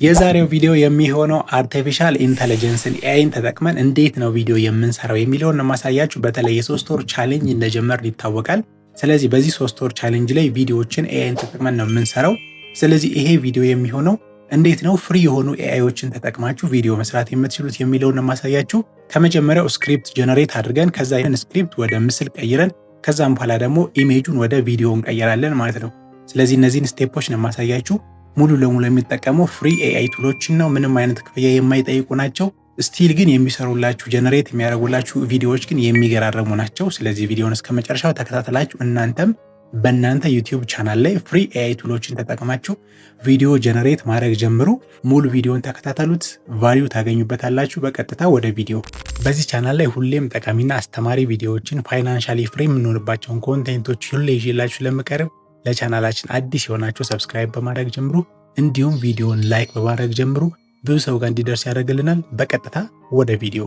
የዛሬው ቪዲዮ የሚሆነው አርቲፊሻል ኢንተለጀንስን ኤአይን ተጠቅመን እንዴት ነው ቪዲዮ የምንሰራው የሚለውን ነው ማሳያችሁ። በተለይ የ3 ወር ቻሌንጅ እንደጀመርን ይታወቃል። ስለዚህ በዚህ 3 ወር ቻሌንጅ ላይ ቪዲዮዎችን ኤአይን ተጠቅመን ነው የምንሰራው። ስለዚህ ይሄ ቪዲዮ የሚሆነው እንዴት ነው ፍሪ የሆኑ ኤአይዎችን ተጠቅማችሁ ቪዲዮ መስራት የምትችሉት የሚለውን ነው ማሳያችሁ። ከመጀመሪያው ስክሪፕት ጀነሬት አድርገን ከዛ ይሄን ስክሪፕት ወደ ምስል ቀይረን ከዛም በኋላ ደግሞ ኢሜጁን ወደ ቪዲዮ እንቀይራለን ማለት ነው። ስለዚህ እነዚህን ስቴፖች ነው ማሳያችሁ። ሙሉ ለሙሉ የሚጠቀመው ፍሪ ኤአይ ቱሎችን ነው። ምንም አይነት ክፍያ የማይጠይቁ ናቸው። ስቲል ግን የሚሰሩላችሁ ጀነሬት የሚያደርጉላችሁ ቪዲዮዎች ግን የሚገራረሙ ናቸው። ስለዚህ ቪዲዮውን እስከ መጨረሻው ተከታተላችሁ እናንተም በእናንተ ዩቲዩብ ቻናል ላይ ፍሪ ኤአይ ቱሎችን ተጠቅማችሁ ቪዲዮ ጀነሬት ማድረግ ጀምሩ። ሙሉ ቪዲዮን ተከታተሉት፣ ቫልዩ ታገኙበታላችሁ። በቀጥታ ወደ ቪዲዮ። በዚህ ቻናል ላይ ሁሌም ጠቃሚና አስተማሪ ቪዲዮዎችን ፋይናንሻሊ ፍሪ የምንሆንባቸውን ኮንቴንቶች ሁሌ ይዤላችሁ ለምቀርብ ለቻናላችን አዲስ የሆናችሁ ሰብስክራይብ በማድረግ ጀምሩ። እንዲሁም ቪዲዮን ላይክ በማድረግ ጀምሩ። ብዙ ሰው ጋር እንዲደርስ ያደርግልናል። በቀጥታ ወደ ቪዲዮ።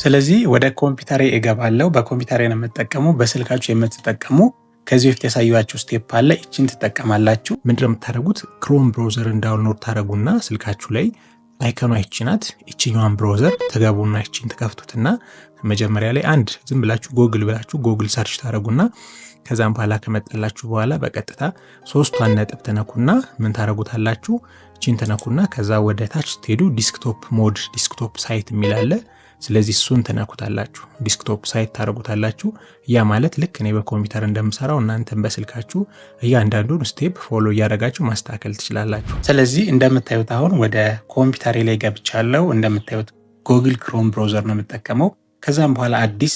ስለዚህ ወደ ኮምፒውተሬ እገባለሁ። በኮምፒውተሬ ነው የምትጠቀሙ። በስልካችሁ የምትጠቀሙ ከዚህ በፊት ያሳያችሁ ስቴፕ አለ። እቺን ትጠቀማላችሁ። ምንድነው የምታደርጉት? ክሮም ብራውዘርን ዳውንሎድ ታደርጉና ስልካችሁ ላይ አይከኗ ይቺ ናት። ይቺኛዋን ብራውዘር ተገቡና ይቺን ተከፍቱትና መጀመሪያ ላይ አንድ ዝም ብላችሁ ጎግል ብላችሁ ጎግል ሰርች ታደርጉና ከዛም በኋላ ከመጣላችሁ በኋላ በቀጥታ ሶስቷን ነጥብ ተነኩና ምን ታደርጉታላችሁ? እቺን ተነኩና ከዛ ወደ ታች ስትሄዱ ዲስክቶፕ ሞድ ዲስክቶፕ ሳይት የሚል አለ። ስለዚህ እሱን ተነኩታላችሁ፣ ዲስክቶፕ ሳይት ታደርጉታላችሁ። ያ ማለት ልክ እኔ በኮምፒውተር እንደምሰራው እናንተም በስልካችሁ እያንዳንዱን ስቴፕ ፎሎ እያደረጋችሁ ማስተካከል ትችላላችሁ። ስለዚህ እንደምታዩት አሁን ወደ ኮምፒውተሬ ላይ ገብቻለሁ። እንደምታዩት ጎግል ክሮም ብራውዘር ነው የምጠቀመው። ከዛም በኋላ አዲስ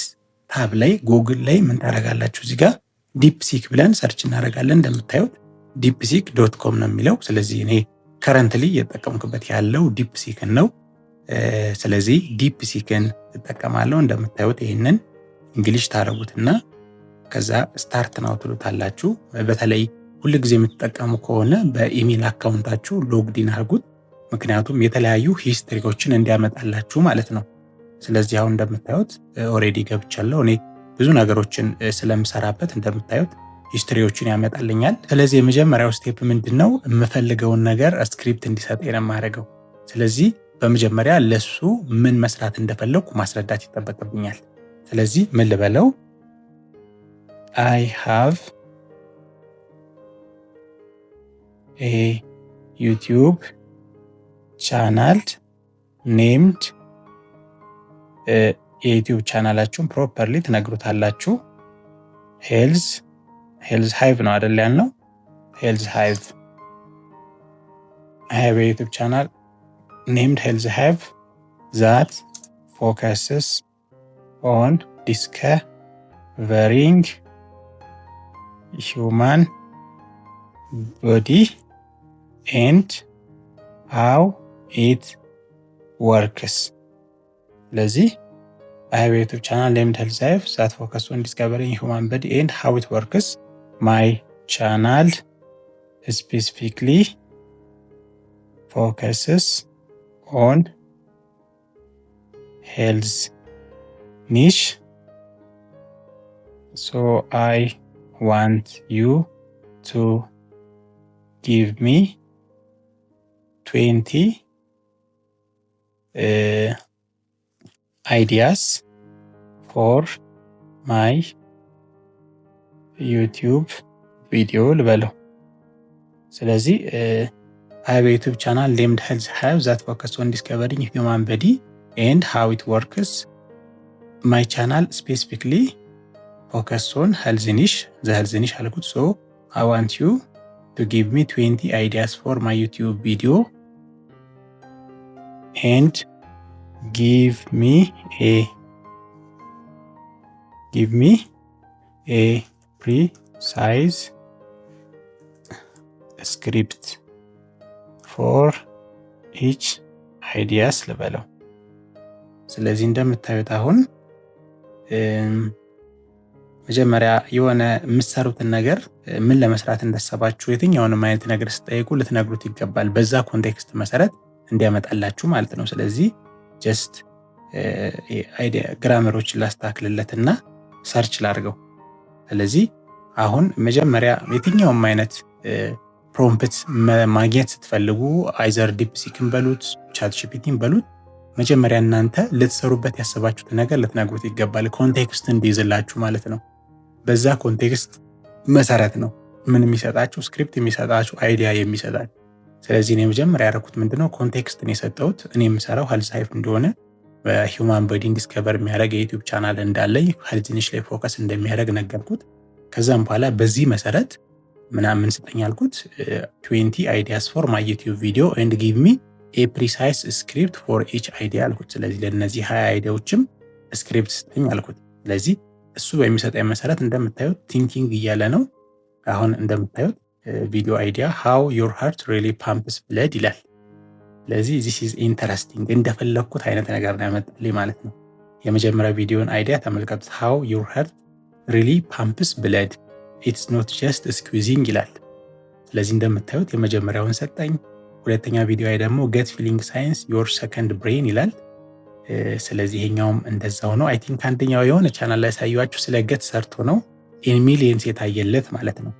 ታብ ላይ ጎግል ላይ ምን ታደርጋላችሁ? እዚህ ጋር ዲፕሲክ ብለን ሰርች እናደርጋለን። እንደምታዩት deepseek.com ነው የሚለው። ስለዚህ እኔ ከረንትሊ እየተጠቀምኩበት ያለው ዲፕሲክን ነው። ስለዚህ ዲፕሲክን እጠቀማለሁ። እንደምታዩት ይህንን እንግሊሽ ታደርጉትና ከዛ ስታርት ናው ትሉታላችሁ። በተለይ ሁል ጊዜ የምትጠቀሙ ከሆነ በኢሜል አካውንታችሁ ሎግዲን አድርጉት። ምክንያቱም የተለያዩ ሂስትሪዎችን እንዲያመጣላችሁ ማለት ነው። ስለዚህ አሁን እንደምታዩት ኦሬዲ ገብቻለሁ። እኔ ብዙ ነገሮችን ስለምሰራበት እንደምታዩት ሂስትሪዎችን ያመጣልኛል። ስለዚህ የመጀመሪያው ስቴፕ ምንድነው? የምፈልገውን ነገር ስክሪፕት እንዲሰጠኝ ነው የማደርገው። ስለዚህ በመጀመሪያ ለሱ ምን መስራት እንደፈለኩ ማስረዳት ይጠበቅብኛል። ስለዚህ ምን ልበለው? I have a YouTube channel named የዩቲዩብ ቻናላችሁን ፕሮፐርሊ ትነግሩታላችሁ። ሄልዝ ሃይቭ ነው አይደል ያልነው? ሄልዝ ሃይቭ I have a YouTube channel named Health Hive that focuses on discovering human body and how it works. ስለዚህ I have a YouTube channel named Health Hive that focuses on discovering human body and how it works. My channel specifically focuses on health niche. So I want you to give me 20 ideas for my YouTube video ልበለው። ስለዚህ I have a YouTube channel named Health Hive that focuses on discovering human body and how it works. My channel specifically focuses on health niche. The health niche አልኩት። So I want you to give me 20 ideas for my YouTube video and give me a precise script for each ideas ልበለው። ስለዚህ እንደምታዩት አሁን መጀመሪያ የሆነ የምትሰሩትን ነገር ምን ለመስራት እንዳሰባችሁ የትኛውንም አይነት ነገር ስትጠይቁ ልትነግሩት ይገባል። በዛ ኮንቴክስት መሰረት እንዲያመጣላችሁ ማለት ነው። ስለዚህ ጀስት አይዲያ ግራመሮችን ላስተካክልለትና ሰርች ላድርገው። ስለዚህ አሁን መጀመሪያ የትኛውም አይነት ፕሮምፕት ማግኘት ስትፈልጉ አይዘር ዲፕሲክን በሉት ቻትጂፒቲን በሉት መጀመሪያ እናንተ ልትሰሩበት ያሰባችሁት ነገር ልትነግሩት ይገባል። ኮንቴክስት እንዲይዝላችሁ ማለት ነው። በዛ ኮንቴክስት መሰረት ነው ምን የሚሰጣችሁ ስክሪፕት የሚሰጣችሁ አይዲያ የሚሰጣችሁ። ስለዚህ እኔ መጀመሪያ ያደረኩት ምንድነው ኮንቴክስትን የሰጠሁት። እኔ የምሰራው ሄልዝ ሃይፍ እንደሆነ በሂውማን ቦዲን ዲስከቨር የሚያደርግ የዩቲዩብ ቻናል እንዳለኝ ሄልዝ ኒሽ ላይ ፎከስ እንደሚያደርግ ነገርኩት። ከዛም በኋላ በዚህ መሰረት ምናምን ስጠኝ አልኩት 20 ideas for my YouTube video and give me a precise script for each idea አልኩት። ስለዚህ ለነዚህ 20 አይዲያዎችም ስክሪፕት ስጠኝ አልኩት። ስለዚህ እሱ በሚሰጠኝ መሰረት እንደምታዩት ቲንኪንግ እያለ ነው። አሁን እንደምታዩት ቪዲዮ አይዲያ how your heart really pumps blood ይላል። ስለዚህ this is interesting እንደፈለኩት አይነት ነገር ነው ያመጣልኝ ማለት ነው። የመጀመሪያ ቪዲዮን አይዲያ ተመልከቱት። how your heart really pumps blood it's not just squeezing ይላል። ስለዚህ እንደምታዩት የመጀመሪያውን ሰጠኝ። ሁለተኛ ቪዲዮ ላይ ደግሞ get feeling science your second brain ይላል። ስለዚህ ይሄኛውም እንደዛው ነው። አይ ቲንክ አንደኛው የሆነ ቻናል ላይ ሳይዋችሁ ስለ ገት ሰርቶ ነው ኢን ሚሊየንስ የታየለት ማለት ነው።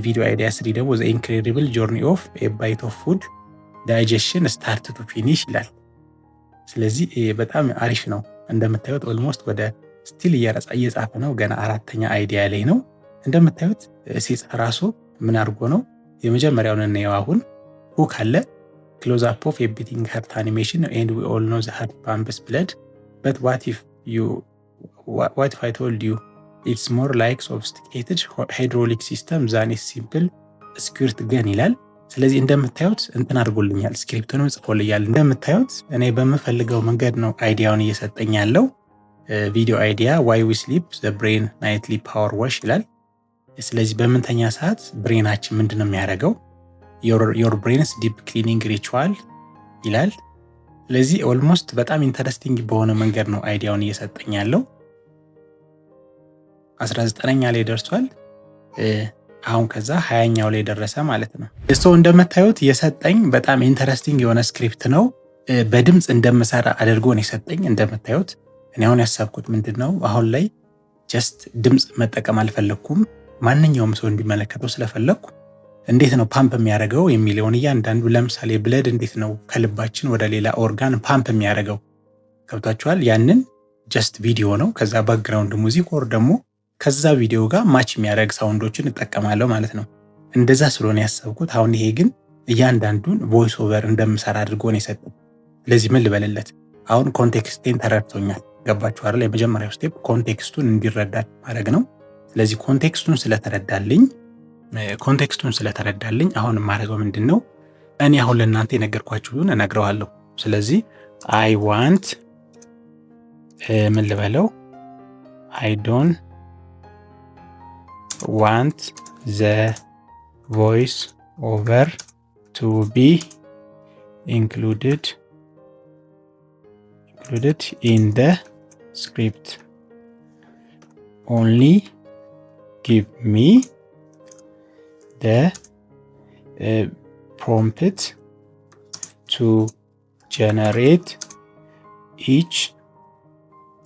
ቪዲዮ አይዲያ 3 ደግሞ the incredible journey of a bite of food digestion start to finish ይላል። ስለዚህ በጣም አሪፍ ነው። እንደምታዩት ኦልሞስት ወደ ስቲል እየጻፈ ነው። ገና አራተኛ አይዲያ ላይ ነው። እንደምታዩት ሲጽፍ ራሱ ምን አድርጎ ነው የመጀመሪያውን ነው አሁን ሁክ አለ close up of a beating heart animation and we all know the heart pumps blood but what if I told you it's more like sophisticated hydraulic system than a simple squirt gun ይላል። ስለዚህ እንደምታዩት እንትን አድርጎልኛል ስክሪፕቱንም ጽፎልኛል። እንደምታዩት እኔ በመፈልገው መንገድ ነው አይዲያውን እየሰጠኝ ያለው። ቪዲዮ አይዲያ why we sleep the brain nightly power wash ይላል። ስለዚህ በምንተኛ ሰዓት ብሬናችን ምንድነው የሚያደርገው your brain's deep cleaning ritual ይላል። ስለዚህ ኦልሞስት በጣም ኢንተረስቲንግ በሆነ መንገድ ነው አይዲያውን እየሰጠኝ ያለው። 19ኛ ላይ ደርሷል። አሁን ከዛ 20ኛው ላይ ደረሰ ማለት ነው። እሱ እንደምታዩት የሰጠኝ በጣም ኢንተረስቲንግ የሆነ ስክሪፕት ነው። በድምጽ እንደምሰራ አድርጎ ነው የሰጠኝ። እንደምታዩት እኔ አሁን ያሰብኩት ምንድነው አሁን ላይ ጀስት ድምጽ መጠቀም አልፈለኩም። ማንኛውም ሰው እንዲመለከተው ስለፈለኩ እንዴት ነው ፓምፕ የሚያደርገው የሚለውን እያንዳንዱ ለምሳሌ ብለድ እንዴት ነው ከልባችን ወደ ሌላ ኦርጋን ፓምፕ የሚያደርገው ገብታችኋል። ያንን ጀስት ቪዲዮ ነው። ከዛ ባክግራውንድ ሙዚክ ወር ደግሞ ከዛ ቪዲዮ ጋር ማች የሚያደርግ ሳውንዶችን እጠቀማለሁ ማለት ነው። እንደዛ ስለሆነ ያሰብኩት። አሁን ይሄ ግን እያንዳንዱን ቮይስ ኦቨር እንደምሰራ አድርጎ ነው የሰጠኝ። ስለዚህ ምን ልበልለት አሁን ኮንቴክስቴን ተረድቶኛል። ገባችሁ አይደል? የመጀመሪያው ስቴፕ ኮንቴክስቱን እንዲረዳ ማድረግ ነው። ስለዚህ ኮንቴክስቱን ስለተረዳልኝ አሁን የማደርገው ምንድነው እኔ አሁን ለእናንተ የነገርኳችሁን እነግረዋለሁ። ስለዚህ I want ምን ልበለው I don't want the voice over to be included in the script. Only give me the prompt to generate each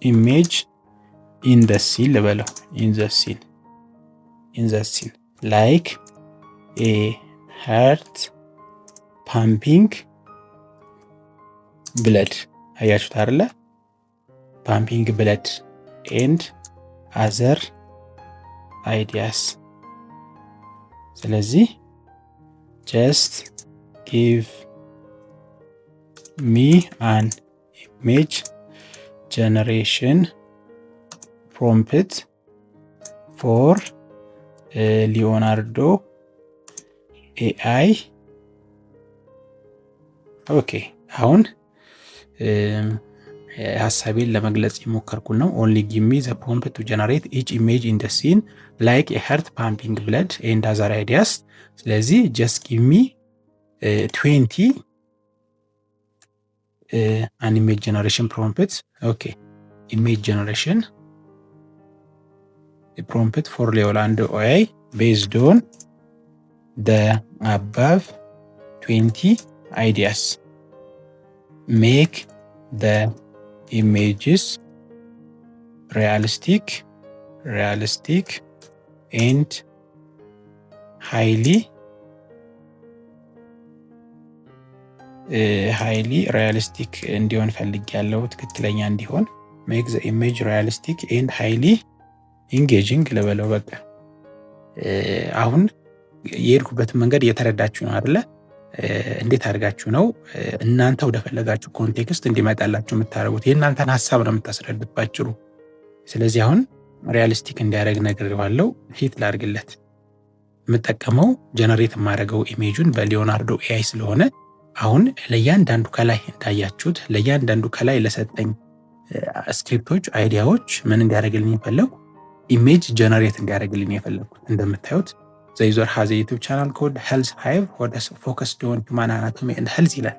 image in the scene level in the scene like a heart pumping blood አያችሁት አይደለ? pumping blood and other ideas። ስለዚህ just give me an image generation prompt for Leonardo AI። ኦኬ አሁን ሐሳቤን ለመግለጽ የሞከርኩት ነው። only give me the prompt to generate each image in the scene like a heart pumping blood and other ideas። ስለዚህ just give me 20 an image generation prompt. okay image generation a prompt for Leonardo AI based on the above 20 ideas. Make the images realistic and highly ሃይሊ ሪያሊስቲክ እንዲሆን ፈልጌያለሁ። ትክክለኛ እንዲሆን ሜክ ዘ ኢሜጅ ሪያሊስቲክ ኤንድ ሃይሊ ኢንጌጂንግ ልበለው። በቃ አሁን የሄድኩበትን መንገድ እየተረዳችሁ ነው አይደለ? እንዴት አድርጋችሁ ነው እናንተ ወደፈለጋችሁ ኮንቴክስት እንዲመጣላችሁ የምታደርጉት? የእናንተን ሀሳብ ነው የምታስረዱት ባጭሩ። ስለዚህ አሁን ሪያሊስቲክ እንዲያደርግ ነግሬዋለሁ። ሂት ላድርግለት። የምጠቀመው ጀነሬት የማደርገው ኢሜጁን በሊዮናርዶ ኤአይ ስለሆነ አሁን ለእያንዳንዱ ከላይ እንዳያችሁት ለእያንዳንዱ ከላይ ለሰጠኝ ስክሪፕቶች፣ አይዲያዎች ምን እንዲያደርግልኝ የፈለጉ ኢሜጅ ጀነሬት እንዲያደርግልኝ የፈለጉት። እንደምታዩት ዘ ዩዘር ሃዝ ዩቲዩብ ቻናል ኮድ ሄልዝ ሃይቭ ወደ ፎከስድ ኦን ሂውማን አናቶሚ ኤንድ ሄልዝ ይላል።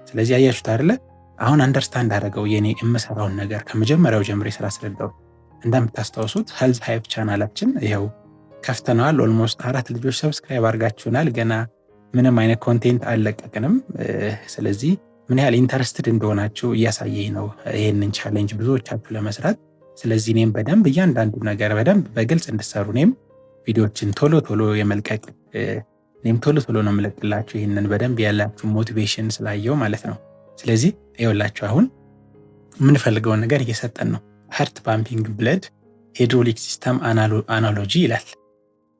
ስለዚህ አያችሁት አይደለ? አሁን አንደርስታንድ አደረገው የኔ የምሰራውን ነገር ከመጀመሪያው ጀምሬ ስላስረዳው። እንደምታስታውሱት ሄልዝ ሃይቭ ቻናላችን ይኸው ከፍተናል። ኦልሞስት 4 ልጆች ሰብስክራይብ አድርጋችሁናል። ገና ምንም አይነት ኮንቴንት አልለቀቅንም። ስለዚህ ምን ያህል ኢንተረስትድ እንደሆናችሁ እያሳየኝ ነው ይሄንን ቻሌንጅ ብዙዎቻችሁ ለመስራት። ስለዚህ እኔም በደንብ እያንዳንዱ ነገር በደንብ በግልጽ እንድሰሩ እኔም ቪዲዮችን ቶሎ ቶሎ የመልቀቅ እኔም ቶሎ ቶሎ ነው የምለቅላችሁ። ይህንን በደንብ ያላችሁ ሞቲቬሽን ስላየው ማለት ነው። ስለዚህ ይኸውላችሁ አሁን የምንፈልገውን ነገር እየሰጠን ነው። ሀርት ፓምፒንግ ብለድ ሃይድሮሊክ ሲስተም አናሎጂ ይላል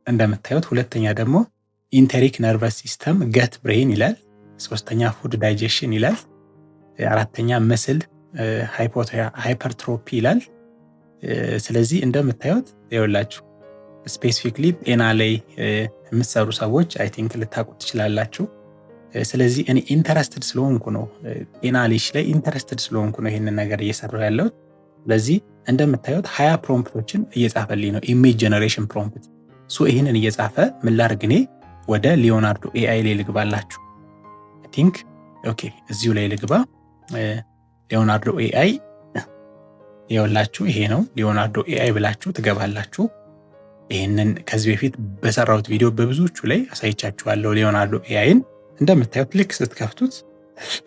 እንደምታዩት። ሁለተኛ ደግሞ ኢንተሪክ ነርቨስ ሲስተም ገት ብሬን ይላል። ሶስተኛ ፉድ ዳይጀሽን ይላል። አራተኛ መስል ሃይፐርትሮፒ ይላል። ስለዚህ እንደምታዩት ይኸውላችሁ ስፔሲፊክሊ ጤና ላይ የምትሰሩ ሰዎች አይ ቲንክ ልታውቁት ትችላላችሁ። ስለዚህ እኔ ኢንተረስትድ ስለሆንኩ ነው ጤና ላይ ኢንተረስትድ ስለሆንኩ ነው ይህንን ነገር እየሰራሁ ያለሁት። ስለዚህ እንደምታዩት 20 ፕሮምፕቶችን እየጻፈልኝ ነው፣ ኢሜጅ ጀነሬሽን ፕሮምፕት። ይህንን እየጻፈ ምን ላድርግ እኔ ወደ ሊዮናርዶ ኤአይ ላይ ልግባላችሁ። አይ ቲንክ ኦኬ እዚሁ ላይ ልግባ። ሊዮናርዶ ኤአይ ይኸውላችሁ ይሄ ነው ሊዮናርዶ ኤአይ ብላችሁ ትገባላችሁ። ይህንን ከዚህ በፊት በሰራሁት ቪዲዮ በብዙዎቹ ላይ አሳይቻችኋለሁ። ሊዮናርዶ ኤአይን እንደምታዩት ልክ ስትከፍቱት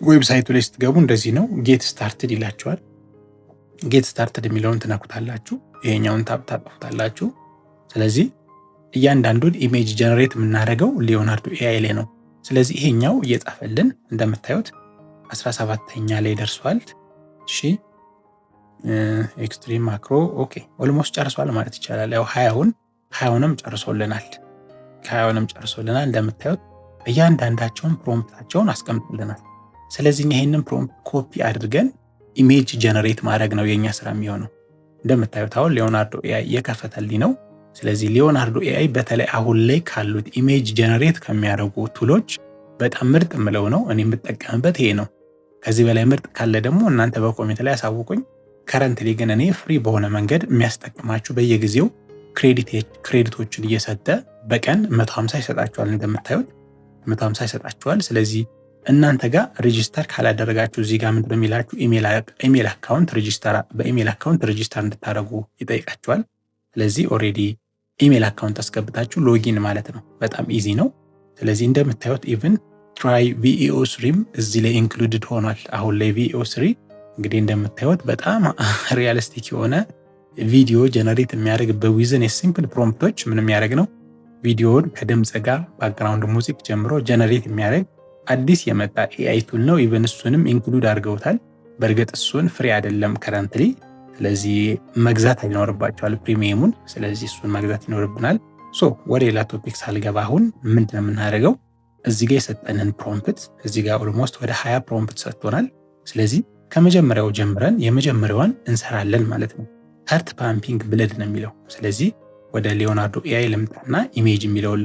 ዌብሳይቱ ላይ ስትገቡ እንደዚህ ነው። ጌት ስታርትድ ይላችኋል። ጌት ስታርትድ የሚለውን ትነኩታላችሁ። ይሄኛውን ታጥፉታላችሁ። ስለዚህ እያንዳንዱን ኢሜጅ ጀነሬት የምናደርገው ሊዮናርዶ ኤአይ ላይ ነው። ስለዚህ ይሄኛው እየጻፈልን እንደምታዩት 17ኛ ላይ ደርሷል። እሺ ኤክስትሪም ማክሮ ኦኬ ኦልሞስት ጨርሷል ማለት ይቻላል። ያው 20ንም ጨርሶልናል። ከ20ንም ጨርሶልናል። እንደምታዩት እያንዳንዳቸውን ፕሮምፕታቸውን አስቀምጡልናል። ስለዚህ ይሄንን ፕሮምፕት ኮፒ አድርገን ኢሜጅ ጀነሬት ማድረግ ነው የኛ ስራ የሚሆነው። እንደምታዩት አሁን ሊዮናርዶ ኤአይ እየከፈተልኝ ነው። ስለዚህ ሊዮናርዶ ኤአይ በተለይ አሁን ላይ ካሉት ኢሜጅ ጀነሬት ከሚያደርጉ ቱሎች በጣም ምርጥ የምለው ነው። እኔ የምጠቀምበት ይሄ ነው። ከዚህ በላይ ምርጥ ካለ ደግሞ እናንተ በኮሜንት ላይ አሳውቁኝ። ከረንትሊ ግን እኔ ፍሪ በሆነ መንገድ የሚያስጠቅማችሁ በየጊዜው ክሬዲቶችን እየሰጠ በቀን 150 ይሰጣችኋል። እንደምታዩት 150 ይሰጣችኋል። ስለዚህ እናንተ ጋር ሬጂስተር ካላደረጋችሁ እዚህ ጋር ምንድነው የሚላችሁ ኢሜል አካውንት ሬጂስተር እንድታደርጉ ይጠይቃችኋል። ስለዚህ ኦሬዲ ኢሜል አካውንት አስገብታችሁ ሎጊን ማለት ነው። በጣም ኢዚ ነው። ስለዚህ እንደምታዩት ኢቭን ትራይ VEO3 እዚህ ላይ ኢንክሉድድ ሆኗል። አሁን ላይ VEO3 እንግዲህ እንደምታዩት በጣም ሪያሊስቲክ የሆነ ቪዲዮ ጀነሬት የሚያደርግ በዊዝን የሲምፕል ፕሮምፕቶች ምን የሚያደርግ ነው ቪዲዮውን ከድምጽ ጋር ባክግራውንድ ሙዚክ ጀምሮ ጀነሬት የሚያደርግ አዲስ የመጣ ኤአይ ቱል ነው። ኢቭን እሱንም ኢንክሉድ አድርገውታል። በእርግጥ እሱን ፍሪ አይደለም ከረንትሊ። ስለዚህ መግዛት አይኖርባቸዋል ፕሪሚየሙን። ስለዚህ እሱን መግዛት ይኖርብናል። ወደ ሌላ ቶፒክ ሳልገባ አሁን ምንድነው የምናደርገው? እዚህ ጋር የሰጠንን ፕሮምፕት እዚህ ጋር ኦልሞስት ወደ 20 ፕሮምፕት ሰጥቶናል። ስለዚህ ከመጀመሪያው ጀምረን የመጀመሪያዋን እንሰራለን ማለት ነው። ሀርት ፓምፒንግ ብለድ ነው የሚለው። ስለዚህ ወደ ሊዮናርዶ ኤአይ ልምጣና ኢሜጅ የሚለውን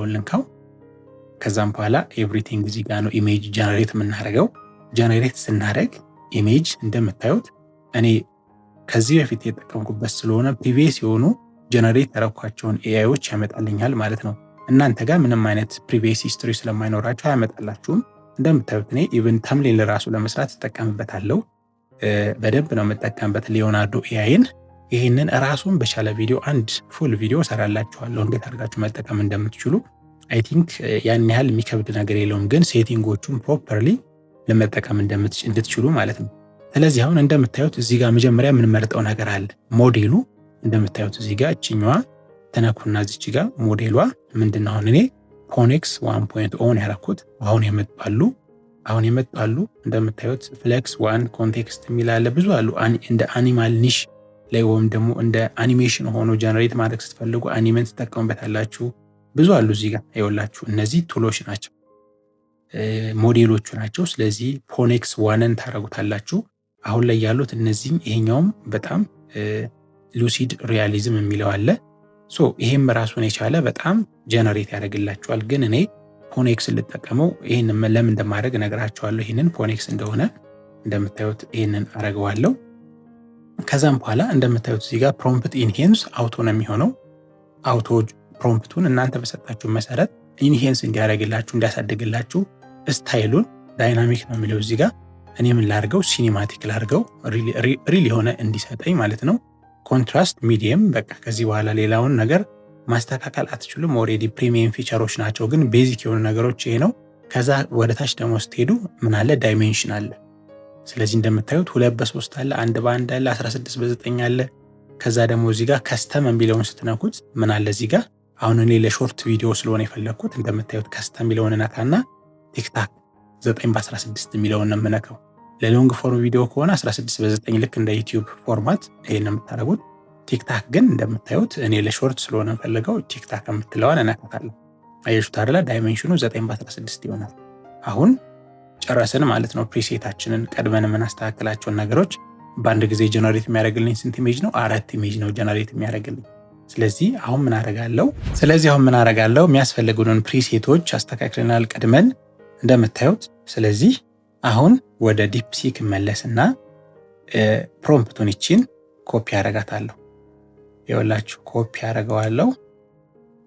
ልንካው። ከዛም በኋላ ኤቭሪቲንግ እዚህ ጋር ነው ኢሜጅ ጀነሬት የምናደርገው። ጀነሬት ስናደርግ ኢሜጅ እንደምታዩት እኔ ከዚህ በፊት የተጠቀምኩበት ስለሆነ ፕሪቪየስ የሆኑ ጀነሬት ያደረኳቸውን ኤአይዎች ያመጣልኛል ማለት ነው። እናንተ ጋር ምንም አይነት ፕሪቪየስ ሂስትሪ ስለማይኖራቸው አያመጣላችሁም። እንደምታዩት እኔ ኢቭን ተምሌል ራሱ ለመስራት እጠቀምበታለሁ። በደንብ ነው የምጠቀምበት ሊዮናርዶ ኤአይን። ይህንን ራሱን በቻለ ቪዲዮ አንድ ፉል ቪዲዮ ሰራላችኋለሁ እንዴት አድርጋችሁ መጠቀም እንደምትችሉ። አይ ቲንክ ያን ያህል የሚከብድ ነገር የለውም፣ ግን ሴቲንጎቹን ፕሮፐርሊ ለመጠቀም እንድትችሉ ማለት ነው። ስለዚህ አሁን እንደምታዩት እዚህ ጋር መጀመሪያ የምንመርጠው ነገር አለ። ሞዴሉ እንደምታዩት እዚህ ጋር እችኛዋ ተነኩና እዚች ጋር ሞዴሏ ምንድነው? አሁን እኔ ኮኔክስ 1.0 ያደረኩት አሁን የመጣሉ አሁን የመጡ አሉ። እንደምታዩት ፍሌክስ ዋን ኮንቴክስት የሚል አለ። ብዙ አሉ። እንደ አኒማል ኒሽ ላይ ወይም ደግሞ እንደ አኒሜሽን ሆኖ ጀነሬት ማድረግ ስትፈልጉ አኒሜን ትጠቀሙበታላችሁ። ብዙ አሉ። እዚህ ጋር ይኸውላችሁ እነዚህ ቱሎች ናቸው፣ ሞዴሎቹ ናቸው። ስለዚህ ፖኔክስ ዋንን ታረጉታላችሁ። አሁን ላይ ያሉት እነዚህም ይሄኛውም በጣም ሉሲድ ሪያሊዝም የሚለው አለ። ሶ ይሄም ራሱን የቻለ በጣም ጀነሬት ያደርግላችኋል። ግን እኔ ፖኔክስ ልጠቀመው ይሄን ለምን እንደማድረግ እነግራችኋለሁ። ይሄንን ፖኔክስ እንደሆነ እንደምታዩት ይሄንን አረገዋለሁ። ከዛም በኋላ እንደምታዩት እዚህ ጋር ፕሮምፕት ኢንሄንስ አውቶ ነው የሚሆነው። አውቶ ፕሮምፕቱን እናንተ በሰጣችሁ መሰረት ኢንሄንስ እንዲያደርግላችሁ እንዲያሳድግላችሁ ስታይሉን ዳይናሚክ ነው የሚለው እዚህ ጋር። እኔ ምን ላርገው? ሲኒማቲክ ላርገው፣ ሪል የሆነ እንዲሰጠኝ ማለት ነው። ኮንትራስት ሚዲየም። በቃ ከዚህ በኋላ ሌላውን ነገር ማስተካከል አትችሉም። ኦሬዲ ፕሪሚየም ፊቸሮች ናቸው፣ ግን ቤዚክ የሆኑ ነገሮች ይሄ ነው። ከዛ ወደ ታች ደግሞ ስትሄዱ ምን አለ? ዳይሜንሽን አለ። ስለዚህ እንደምታዩት 2 በ3 አለ፣ 1 በ1 አለ፣ 16 በ9 አለ። ከዛ ደግሞ እዚህ ጋር ከስተም የሚለውን ስትነኩት ምን አለ እዚህ ጋር? አሁን እኔ ለሾርት ቪዲዮ ስለሆነ የፈለኩት እንደምታዩት ከስተም የሚለውን ነካና ቲክታክ 9 በ16 የሚለውን ነው የምነካው። ለሎንግ ፎርም ቪዲዮ ከሆነ 16 በ9 ልክ እንደ ዩቲዩብ ፎርማት ይሄን የምታደርጉት። ቲክታክ ግን እንደምታዩት እኔ ለሾርት ስለሆነ የፈለገው ቲክታክ የምትለዋን እነካታለሁ። አያችሁት አይደለ? ዳይሜንሽኑ 9 በ16 ይሆናል። አሁን ጨረስን ማለት ነው። ፕሪሴታችንን ቀድመን የምናስተካክላቸውን ነገሮች በአንድ ጊዜ ጀነሬት የሚያደርግልኝ ስንት ኢሜጅ ነው? 4 ኢሜጅ ነው ጀነሬት የሚያደርግልኝ። ስለዚህ አሁን ምን አደርጋለሁ? የሚያስፈልጉንን ፕሪሴቶች አስተካክለናል ቀድመን እንደምታዩት። ስለዚህ አሁን ወደ ዲፕሲክ መለስና ፕሮምፕቱን ይቺን ኮፒ አደርጋታለሁ። ይኸውላችሁ ኮፒ አደርገዋለሁ።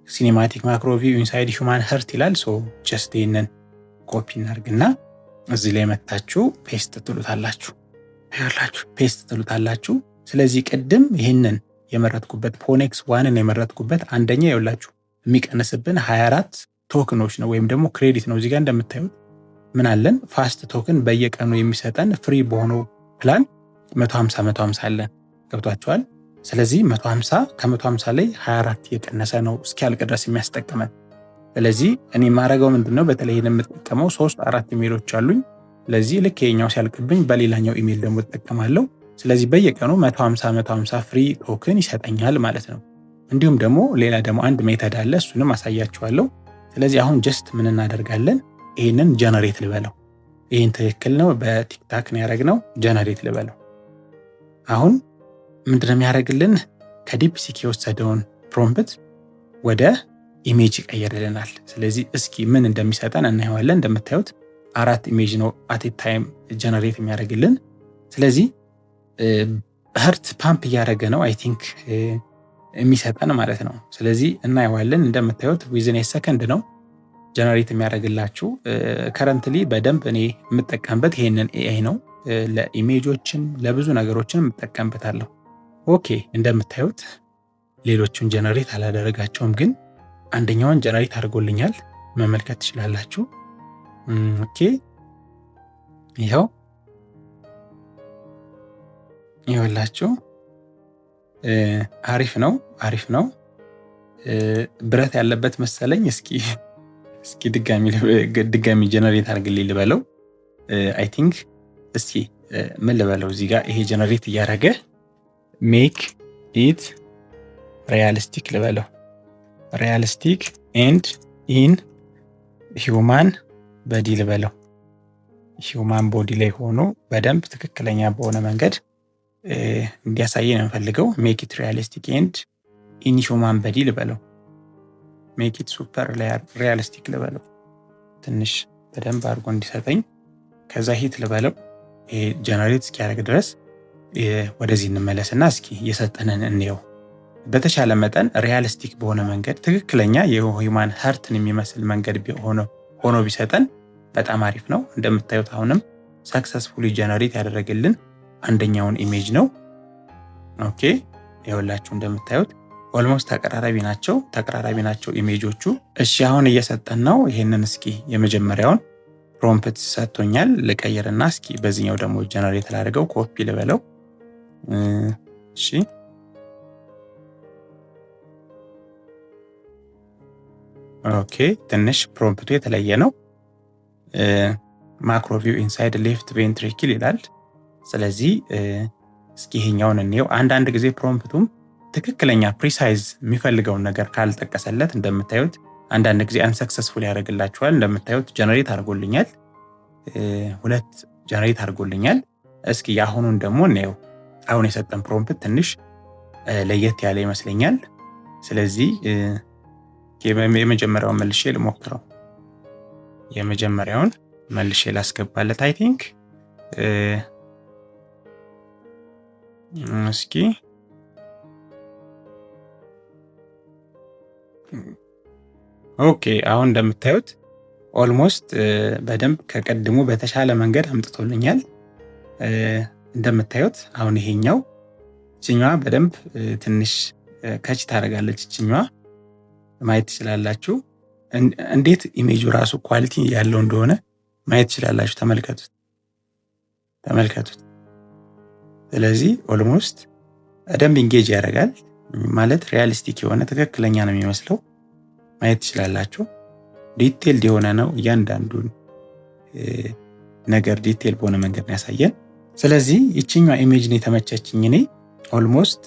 ሲኒማቲክ ማክሮ ቪው ኢንሳይድ ሂውማን ሀርት ይላል። ሶ ጀስት ይሄንን ኮፒ እናርግና እዚህ ላይ መታችሁ ፔስት ትሉታላችሁ። ይኸውላችሁ ፔስት ትሉታላችሁ። ስለዚህ ቅድም ይሄንን የመረጥኩበት ፖኔክስ ዋንን የመረጥኩበት አንደኛ ይኸውላችሁ የሚቀንስብን 24 ቶክኖች ነው ወይም ደግሞ ክሬዲት ነው። እዚህ ጋር እንደምታዩት ምን አለን? ፋስት ቶክን በየቀኑ የሚሰጠን ፍሪ በሆነው ፕላን 150 አለን። ገብቷችኋል? ስለዚህ 150 ከ150 ላይ 24 የቀነሰ ነው እስኪያልቅ ድረስ የሚያስጠቅመን። ስለዚህ እኔ የማደርገው ምንድነው? በተለይ የምጠቀመው 3-4 ኢሜሎች አሉኝ። ስለዚህ ልክ የኛው ሲያልቅብኝ በሌላኛው ኢሜል ደግሞ እጠቀማለሁ። ስለዚህ በየቀኑ 150 ፍሪ ቶክን ይሰጠኛል ማለት ነው። እንዲሁም ደግሞ ሌላ ደግሞ አንድ ሜተድ አለ፣ እሱንም አሳያችኋለሁ። ስለዚህ አሁን ጀስት ምን እናደርጋለን? ይሄንን ጀነሬት ልበለው። ይሄን ትክክል ነው፣ በቲክታክ ነው ያደረግነው። ጀነሬት ልበለው። አሁን ምንድነው የሚያደርግልን? ከዲፕሲክ የወሰደውን ፕሮምፕት ወደ ኢሜጅ ይቀየርልናል። ስለዚህ እስኪ ምን እንደሚሰጠን እናየዋለን። እንደምታዩት 4 ኢሜጅ ነው አት ታይም ጀነሬት የሚያደርግልን። ስለዚህ ሀርት ፓምፕ እያደረገ ነው አይ ቲንክ የሚሰጠን ማለት ነው። ስለዚህ እናየዋለን። እንደምታዩት ዊዝን ሰከንድ ነው ጀነሬት የሚያደርግላችሁ። ከረንትሊ በደንብ እኔ የምጠቀምበት ይሄንን ኤአይ ነው። ለኢሜጆችም ለብዙ ነገሮችን የምጠቀምበታለሁ። ኦኬ እንደምታዩት ሌሎቹን ጀነሬት አላደረጋቸውም፣ ግን አንደኛውን ጀነሬት አድርጎልኛል። መመልከት ትችላላችሁ። ኦኬ ይኸውላችሁ አሪፍ ነው። ብረት ያለበት መሰለኝ። እስኪ ድጋሚ ጀነሬት አድርግልኝ ልበለው። አይ ቲንክ እስኪ ምን ልበለው እዚህ ጋር ይሄ ጀነሬት እያደረገ ሜክ ኢት ሪያሊስቲክ ልበለው። ሪያሊስቲክ ኤንድ ኢን ሂውማን ቦዲ ልበለው። ሂውማን ቦዲ ላይ ሆኖ በደንብ ትክክለኛ በሆነ መንገድ እንዲያሳየን የምፈልገው ሜክ ኢት ሪያሊስቲክ ኤንድ ኢን ሂውማን ቦዲ ልበለው። ሜክ ኢት ሱፐር ሪያሊስቲክ ልበለው። ትንሽ በደንብ አድርጎ እንዲሰጠኝ ከዛ ሂት ልበለው። ይሄ ጀነሬት እስኪያደርግ ድረስ ወደዚህ እንመለስና እስኪ የሰጠንን እንየው። በተቻለ መጠን ሪያሊስቲክ በሆነ መንገድ ትክክለኛ የሂውማን ሀርትን የሚመስል መንገድ ሆኖ ቢሰጠን በጣም አሪፍ ነው። እንደምታዩት አሁንም ሰክሰስፉሊ ጀነሬት ያደረገልን አንደኛውን ኢሜጅ ነው። ኦኬ ይኸውላችሁ እንደምታዩት ኦልሞስት ተቀራራቢ ናቸው ኢሜጆቹ። እሺ አሁን እየሰጠን ነው። ይሄንን እስኪ የመጀመሪያውን ፕሮምፕት ሰጥቶኛል። ልቀይርና እስኪ በዚህኛው ደግሞ ጀነሬት ላድርገው። ኮፒ ልበለው። እሺ ኦኬ ትንሽ ፕሮምፕቱ የተለየ ነው። ማክሮ ቪው ኢንሳይድ ሌፍት ቬንትሪክል ይላል። ስለዚህ እስኪ ይሄኛውን እንየው። አንዳንድ ጊዜ ፕሮምፕቱም ትክክለኛ ፕሪሳይዝ የሚፈልገውን ነገር ካልጠቀሰለት እንደምታዩት አንዳንድ ጊዜ አንሰክሰስፉል ያደርግላችኋል። እንደምታዩት ጀነሬት አድርጎልኛል፣ 2 ጀነሬት አድርጎልኛል። እስኪ የአሁኑን ደግሞ እንየው። አሁን የሰጠን ፕሮምፕት ትንሽ ለየት ያለ ይመስለኛል። ስለዚህ የመጀመሪያውን መልሼ ልሞክረው። የመጀመሪያውን መልሼ ላስገባለት። አይ ቲንክ እስኪ ኦኬ አሁን እንደምታዩት ኦልሞስት በደንብ ከቀድሞ በተሻለ መንገድ አምጥቶልኛል። እንደምታዩት አሁን ይሄኛው እችኛዋ በደንብ ትንሽ ከች ታደርጋለች። እችኛዋ ማየት ትችላላችሁ። እንዴት ኢሜጁ ራሱ ኳሊቲ ያለው እንደሆነ ማየት ትችላላችሁ። ተመልከቱት። ስለዚህ ኦልሞስት በደንብ ኢንጌጅ ያደርጋል ማለት ሪያሊስቲክ የሆነ ትክክለኛ ነው የሚመስለው። ማየት ትችላላችሁ። ዲቴይልድ የሆነ ነው። እያንዳንዱን ነገር ዲቴይል በሆነ መንገድ ነው ያሳየን። ስለዚህ ይችኛዋ ኢሜጅ ነው የተመቸችኝ እኔ። ኦልሞስት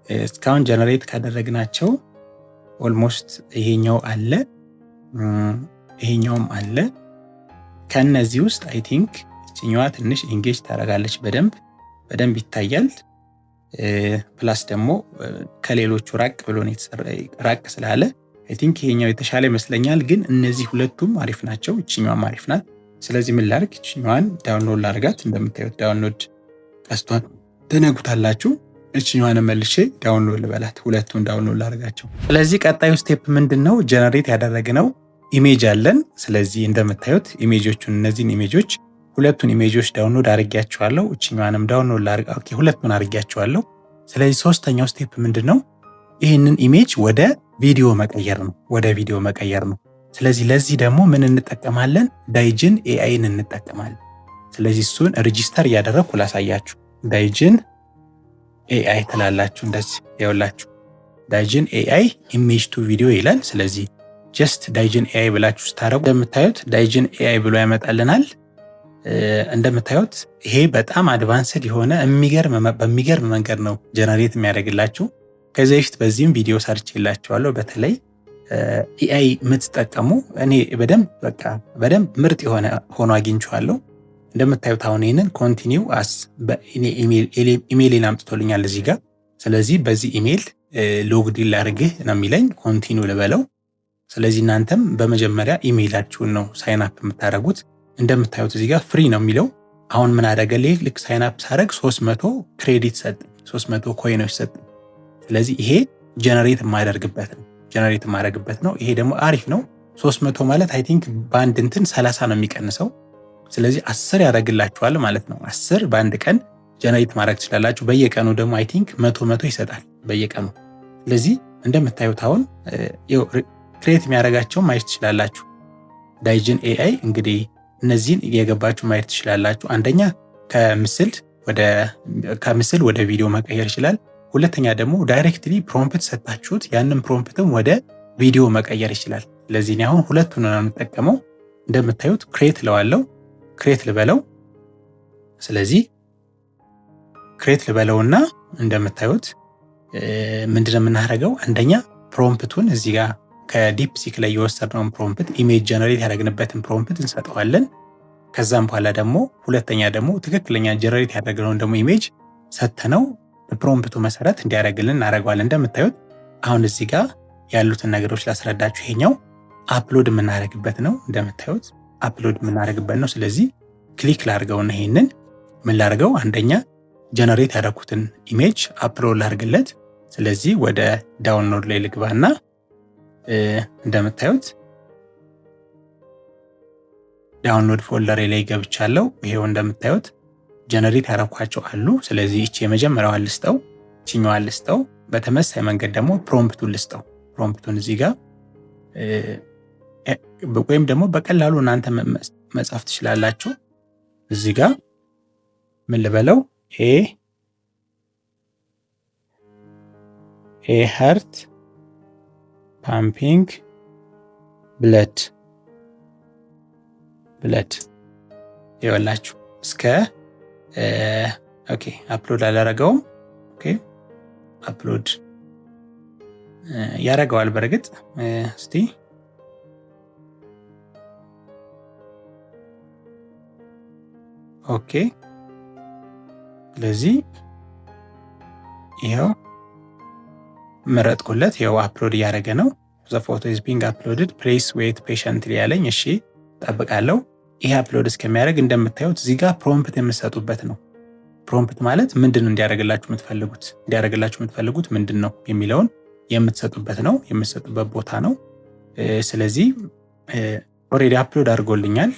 እስካሁን ጀነሬት ካደረግናቸው ኦልሞስት ይሄኛው አለ፣ ይሄኛውም አለ። ከነዚህ ውስጥ አይ ቲንክ ይችኛዋ ትንሽ ኢንጌጅ ታደርጋለች፣ በደንብ ይታያል። ፕላስ ደግሞ ከሌሎቹ ራቅ ብሎ ነው የተሰራ፣ ራቅ ስላለ አይ ቲንክ ይሄኛው የተሻለ ይመስለኛል። ግን እነዚህ ሁለቱም አሪፍ ናቸው፣ ይችኛዋም አሪፍ ናት። ስለዚህ ምን ላድርግ? ይችኛዋን ዳውንሎድ ላድርጋት። እንደምታዩት ዳውንሎድ ቀስቷን ትነኩታላችሁ። ይችኛዋን መልሼ ዳውንሎድ ልበላት፣ ሁለቱን ዳውንሎድ ላድርጋቸው። ስለዚህ ቀጣዩ ስቴፕ ምንድነው? ጀነሬት ያደረግነው ኢሜጅ አለን። ስለዚህ እንደምታዩት ኢሜጆቹን እነዚህን ኢሜጆች ሁለቱን ኢሜጆች ዳውንሎድ አድርጌያቸዋለሁ። እችኛዋንም ዳውንሎድ ላድርግ። ኦኬ ሁለቱን አድርጌያቸዋለሁ። ስለዚህ ሶስተኛው ስቴፕ ምንድነው? ይህንን ኢሜጅ ወደ ቪዲዮ መቀየር ነው። ስለዚህ ለዚህ ደግሞ ምን እንጠቀማለን? ዳይጅን ኤአይን እንጠቀማለን። ስለዚህ እሱን ሬጂስተር እያደረግኩ ላሳያችሁ። ዳይጅን ኤአይ ትላላችሁ። እንደዚህ ያውላችሁ ዳይጅን ኤአይ ኢሜጅ ቱ ቪዲዮ ይላል። ስለዚህ ጀስት ዳይጅን ኤአይ ብላችሁ ስታረጉ እንደምታዩት ዳይጅን ኤአይ ብሎ ያመጣልናል። እንደምታዩት ይሄ በጣም አድቫንስድ የሆነ በሚገርም መንገድ ነው ጀነሬት የሚያደርግላችሁ። ከዚህ በፊት በዚህም ቪዲዮ ሰርቼላችኋለሁ። በተለይ ኤአይ የምትጠቀሙ እኔ በደንብ ምርጥ የሆነ ሆኖ አግኝቼዋለሁ። እንደምታዩት አሁን ይሄንን ኮንቲኒው አስ ኢሜይልን አምጥቶልኛል እዚህ ጋር። ስለዚህ በዚህ ኢሜይል ሎግድ ላድርግህ ነው የሚለኝ። ኮንቲኒው ልበለው። ስለዚህ እናንተም በመጀመሪያ ኢሜይላችሁን ነው ሳይን አፕ የምታደርጉት። እንደምታዩት እዚህ ጋር ፍሪ ነው የሚለው። አሁን ምን አደረገልኝ? ልክ ሳይን አፕ ሳደርግ 300 ክሬዲት ሰጥ፣ 300 ኮይኖች ሰጥ። ስለዚህ ይሄ ጀነሬት የማደርግበት ነው። ይሄ ደግሞ አሪፍ ነው። 300 ማለት አይ ቲንክ በአንድ እንትን 30 ነው የሚቀንሰው። ስለዚህ 10 ያደርግላችኋል ማለት ነው። 10 በአንድ ቀን ጀነሬት ማድረግ ትችላላችሁ። በየቀኑ ደግሞ አይ ቲንክ 100 ይሰጣል በየቀኑ። ስለዚህ እንደምታዩት አሁን ክሬት የሚያደርጋቸው ማየት ትችላላችሁ። ዳይጅን ኤአይ እንግዲህ እነዚህን እየገባችሁ ማየት ትችላላችሁ። አንደኛ ከምስል ወደ ቪዲዮ መቀየር ይችላል። ሁለተኛ ደግሞ ዳይሬክትሊ ፕሮምፕት ሰጣችሁት ያንን ፕሮምፕትም ወደ ቪዲዮ መቀየር ይችላል። ስለዚህ እኔ አሁን ሁለቱን ነው የምጠቀመው። እንደምታዩት ክሬት ልበለው። ስለዚህ ክሬት ልበለውና እንደምታዩት ምንድነው የምናደርገው? አንደኛ ፕሮምፕቱን እዚህ ጋር ከዲፕ ሲክ ላይ የወሰድነውን ፕሮምፕት ኢሜጅ ጀነሬት ያደረግንበትን ፕሮምፕት እንሰጠዋለን። ከዛም በኋላ ደግሞ ሁለተኛ ደግሞ ትክክለኛ ጀነሬት ያደረግነውን ደግሞ ኢሜጅ ሰተነው በፕሮምፕቱ መሰረት እንዲያደርግልን እናደርገዋለን። እንደምታዩት አሁን እዚህ ጋር ያሉትን ነገሮች ላስረዳችሁ። ይሄኛው አፕሎድ የምናደርግበት ነው። እንደምታዩት አፕሎድ የምናደርግበት ነው። ስለዚህ ክሊክ ላድርገውና ይሄንን ምን ላድርገው? አንደኛ ጀነሬት ያደረኩትን ኢሜጅ አፕሎድ ላድርግለት። ስለዚህ ወደ ዳውንሎድ ላይ ልግባና እንደምታዩት ዳውንሎድ ፎልደር ላይ ገብቻለሁ። ይሄው እንደምታዩት ጀነሬት ያደረኳቸው አሉ። ስለዚህ እቺ የመጀመሪያው ልስጠው፣ እቺኛው ልስጠው። በተመሳሳይ መንገድ ደግሞ ፕሮምፕቱን ልስጠው። ፕሮምፕቱን እዚህ ጋር ወይም ደግሞ በቀላሉ እናንተ መጻፍ ትችላላችሁ። እዚህ ጋር ምን ልበለው? ኤ ሃርት ፓምፒንግ ብለድ ብለድ ይወላችሁ እስከ ኦኬ አፕሎድ አላረገውም። ኦኬ አፕሎድ ያረጋዋል በርግጥ እስቲ ኦኬ ስለዚህ ይሄው መረጥኩለት። ይሄው አፕሎድ ያደረገ ነው። the photo is being uploaded please wait patiently ያለኝ። እሺ ጠብቃለሁ። ይሄ አፕሎድ እስከሚያደርግ እንደምታዩት እዚህ ጋር ፕሮምፕት የምትሰጡበት ነው። ፕሮምፕት ማለት ምንድነው እንዲያደርግላችሁ የምትፈልጉት ምንድነው የሚለውን የምትሰጡበት ነው፣ የምትሰጡበት ቦታ ነው። ስለዚህ ኦሬዲ አፕሎድ አድርጎልኛል።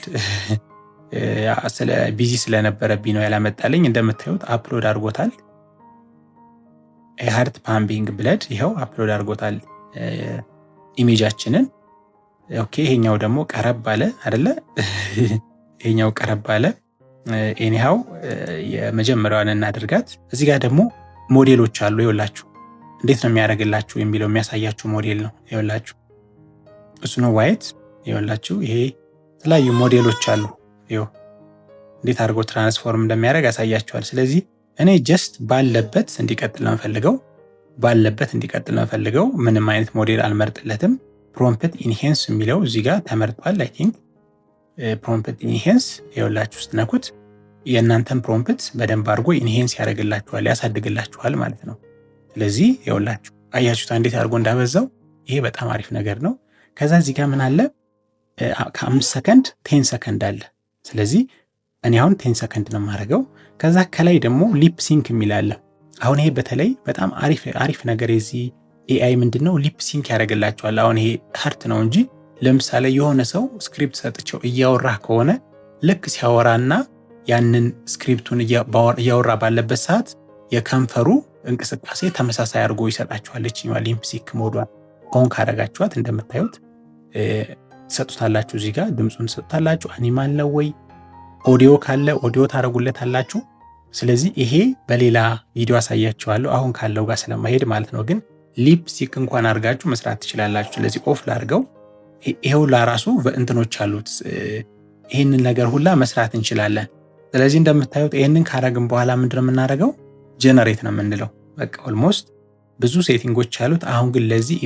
ቢዚ ስለነበረብኝ ነው ያላመጣልኝ። እንደምታዩት አፕሎድ አድርጎታል። ሃርት ፓምፒንግ ብለድ ይሄው አፕሎድ አድርጎታል ኢሜጃችንን። ኦኬ ይሄኛው ደግሞ ቀረብ አለ አይደለ? ይሄኛው ቀረብ አለ። ኤኒሃው የመጀመሪያዋን እናድርጋት። እዚህ ጋር ደግሞ ሞዴሎች አሉ። ይኸውላችሁ እንዴት ነው የሚያደርግላችሁ የሚለው የሚያሳያችሁ ሞዴል ነው። ይኸውላችሁ እሱ ነው ዋይት። ይኸውላችሁ ይሄ የተለያዩ ሞዴሎች አሉ። ይኸው እንዴት አድርጎ ትራንስፎርም እንደሚያደርግ ያሳያችኋል። ስለዚህ እኔ ጀስት ባለበት እንዲቀጥል ነው ፈልገው ምንም አይነት ሞዴል አልመርጥለትም። ፕሮምፕት ኢንሄንስ የሚለው እዚህ ጋር ተመርጧል። አይ ቲንክ ፕሮምፕት ኢንሄንስ ይኸውላችሁ ስትነኩት የእናንተን ፕሮምፕት በደንብ አድርጎ ኢንሄንስ ያደርግላችኋል፣ ያሳድግላችኋል ማለት ነው። ስለዚህ ይኸውላችሁ አያችሁት እንዴት አድርጎ እንዳበዛው። ይሄ በጣም አሪፍ ነገር ነው። ከዛ እዚህ ጋር ምን አለ? ከ5 ሰከንድ 10 ሰከንድ አለ። ስለዚህ እኔ አሁን 10 ሰከንድ ነው የማደርገው። ከዛ ከላይ ደግሞ ሊፕ ሲንክ የሚል አለ። አሁን ይሄ በተለይ በጣም አሪፍ ነገር የዚህ ኤአይ ምንድነው ሊፕ ሲንክ ያደርግላችኋል። አሁን ይሄ ሀርት ነው እንጂ ለምሳሌ የሆነ ሰው ስክሪፕት ሰጥቸው እያወራ ከሆነ ልክ ሲያወራና ያንን ስክሪፕቱን እያወራ ባለበት ሰዓት የከንፈሩ እንቅስቃሴ ተመሳሳይ አድርጎ ይሰጣችኋል። እቺኛዋ ሊፕ ሲንክ ሞዷን ኦን ካደረጋችኋት እንደምታዩት ትሰጡታላችሁ። እዚህ ጋር ድምፁን ትሰጡታላችሁ። አኒማል ነው ወይ ኦዲዮ ካለ ኦዲዮ ታደርጉለታላችሁ። ስለዚህ ይሄ በሌላ ቪዲዮ አሳያችኋለሁ አሁን ካለው ጋር ስለማይሄድ ማለት ነው። ግን ሊፕ ሲንክ እንኳን አድርጋችሁ መስራት ትችላላችሁ። ስለዚህ ኦፍ ላድርገው። ይሄው ለራሱ በእንትኖች አሉት። ይሄንን ነገር ሁላ መስራት እንችላለን። ስለዚህ እንደምታዩት ይሄንን ካረግን በኋላ ምንድነው የምናደርገው? ጀነሬት ነው የምንለው። በቃ ኦልሞስት ብዙ ሴቲንጎች አሉት። አሁን ግን ለዚህ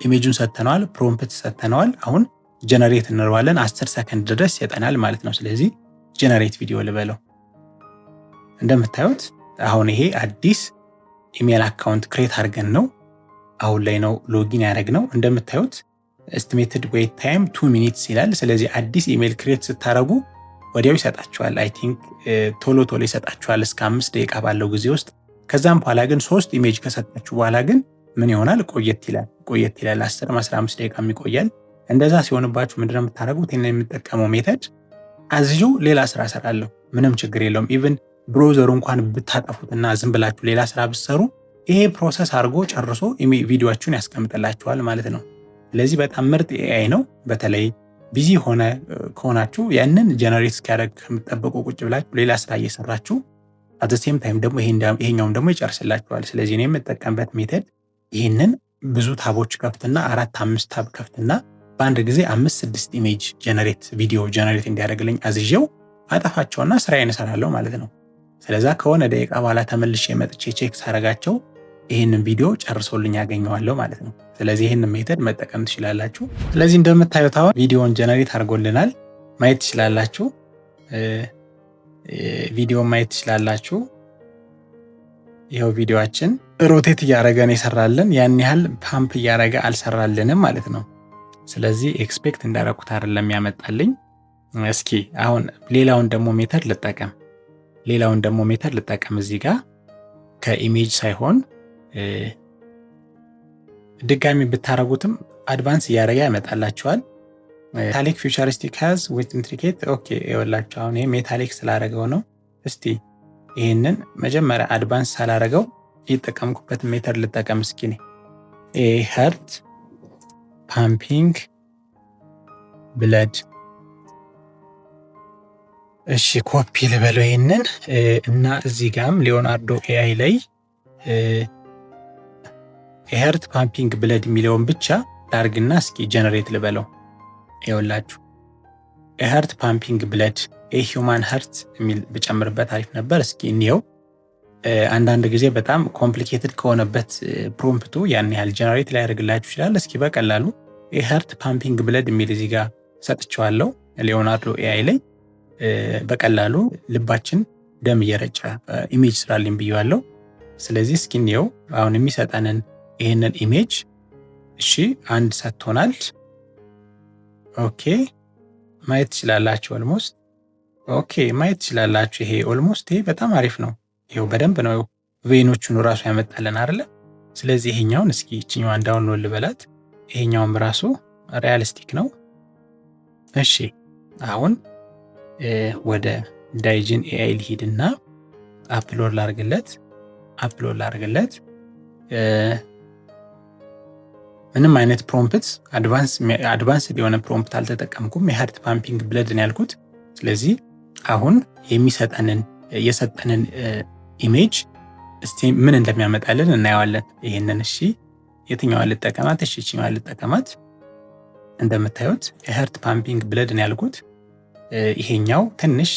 ኢሜጁን ሰተነዋል፣ ፕሮምፕት ሰተነዋል። አሁን ጀነሬት እንለዋለን። 10 ሰከንድ ድረስ ይሰጠናል ማለት ነው። ስለዚህ ጀነሬት ቪዲዮ ልበለው። እንደምታዩት አሁን ይሄ አዲስ ኢሜል አካውንት ክሬት አድርገን ነው አሁን ላይ ነው ሎጊን ያደረግነው። እንደምታዩት ኤስቲሜትድ ዌይት ታይም 2 ሚኒትስ ይላል። ስለዚህ አዲስ ኢሜል ክሬት ስታረጉ ወዲያው ይሰጣችኋል። አይ ቲንክ ቶሎ ይሰጣችኋል እስከ 5 ደቂቃ ባለው ጊዜ ውስጥ። ከዛም በኋላ ግን 3 ኢሜጅ ከሰጣችሁ በኋላ ግን ምን ይሆናል? ቆየት ይላል 10-15 ደቂቃ ይቆያል። እንደዛ ሲሆንባችሁ ምንድነው የምታደርጉት? እኔ የምጠቀመው ሜተድ አዝዩ ሌላ ስራ ሰራለሁ፣ ምንም ችግር የለውም። ኢቭን ብሮዘሩ እንኳን ብታጠፉትና ዝም ብላችሁ ሌላ ስራ ብትሰሩ ይሄ ፕሮሰስ አድርጎ ጨርሶ ቪዲዮአችሁን ያስቀምጥላችኋል ማለት ነው። ስለዚህ በጣም ምርጥ ኤአይ ነው። በተለይ ቢዚ ከሆናችሁ ያንን ጀነሬት እስኪያደርግ ከምትጠብቁ ቁጭ ብላችሁ ሌላ ስራ እየሰራችሁ አት ዘ ሴም ታይም ደግሞ ይሄኛውም ደግሞ ይጨርስላችኋል። ስለዚህ እኔ የምጠቀምበት ሜተድ ይህንን ብዙ ታቦች ከፍትና 4-5 ታብ ከፍትና በአንድ ጊዜ 5-6 ኢሜጅ ቪዲዮ ጀነሬት እንዲያደርግልኝ አዝዤው አጠፋቸውና ስራዬን እሰራለሁ ማለት ነው። ስለዛ ከሆነ ደቂቃ በኋላ ተመልሼ መጥቼ ቼክ ሳረጋቸው ይህንን ቪዲዮ ጨርሶልኝ ያገኘዋለሁ ማለት ነው። ስለዚህ ይህንን ሜተድ መጠቀም ትችላላችሁ። ስለዚህ እንደምታዩት አሁን ቪዲዮን ጀነሬት አድርጎልናል፣ ማየት ትችላላችሁ። ይኸው ቪዲዮአችን ሮቴት እያደረገን ይሰራልን፣ ያን ያህል ፓምፕ እያደረገ አልሰራልንም ማለት ነው። ስለዚህ ኤክስፔክት እንዳደረኩት አይደለም ያመጣልኝ። እስኪ አሁን ሌላውን ደግሞ ሜተድ ልጠቀም። እዚህ ጋር ከኢሜጅ ሳይሆን ድጋሚ ብታረጉትም አድቫንስ እያደረገ ያመጣላችኋል። ሜታሊክ ፊውቸሪስቲክ ሃዝ ዊዝ ኢንትሪኬት ኦኬ ይወላችሁ። አሁን ይሄ ሜታሊክ ስላደረገው ነው። እስቲ ይሄንን መጀመሪያ አድቫንስ ሳላደረገው የተጠቀምኩበት ሜተድ ልጠቀም እስኪ ነው። ሃርት ፓምፒንግ ብለድ። እሺ ኮፒ ልበለው ይሄንን እና እዚህ ጋርም ሊዮናርዶ ኤአይ ላይ ሃርት ፓምፒንግ ብለድ የሚለውን ብቻ ላርግና እስኪ ጀነሬት ልበለው። ይኸውላችሁ የሀርት ፓምፒንግ ብለድ የሂውማን ሀርት የሚል ብጨምርበት አሪፍ ነበር። እስኪ እንየው። አንዳንድ ጊዜ በጣም ኮምፕሊኬትድ ከሆነበት ፕሮምፕቱ ያን ያህል ጀነሬት ሊያደርግላችሁ ይችላል። እስኪ በቀላሉ የሀርት ፓምፒንግ ብለድ የሚል እዚህ ጋር ሰጥቼዋለሁ ሊዮናርዶ ኤአይ ላይ በቀላሉ ልባችን ደም እየረጨ ኢሜጅ ስራልኝ ብየዋለሁ። ስለዚህ እስኪ እንየው አሁን የሚሰጠንን ይህንን ኢሜጅ። እሺ አንድ ሰጥቶናል። ኦኬ ማየት ትችላላችሁ። ኦልሞስት ኦኬ ማየት ትችላላችሁ። ይሄ ኦልሞስት ይሄ በጣም አሪፍ ነው። ይሄው በደንብ ነው ቬኖቹን ራሱ ያመጣልን አይደለ? ስለዚህ ይሄኛውን እስኪ እቺኛዋን ዳውንሎድ ልበላት። ይሄኛውም ራሱ ሪያሊስቲክ ነው። እሺ አሁን ወደ ዳይጅን ኤአይ ልሂድና አፕሎድ ላርግለት። ምንም አይነት ፕሮምፕት አድቫንስድ የሆነ ፕሮምፕት አልተጠቀምኩም። የሀርት ፓምፒንግ ብለድ ነው ያልኩት። ስለዚህ አሁን የሰጠንን ኢሜጅ እስቲ ምን እንደሚያመጣልን እናየዋለን። ይሄንን እሺ የትኛዋን ልጠቀማት? እሺ እቺኛዋን ልጠቀማት። እንደምታዩት የሀርት ፓምፒንግ ብለድ ነው ያልኩት። ይሄኛው ትንሽ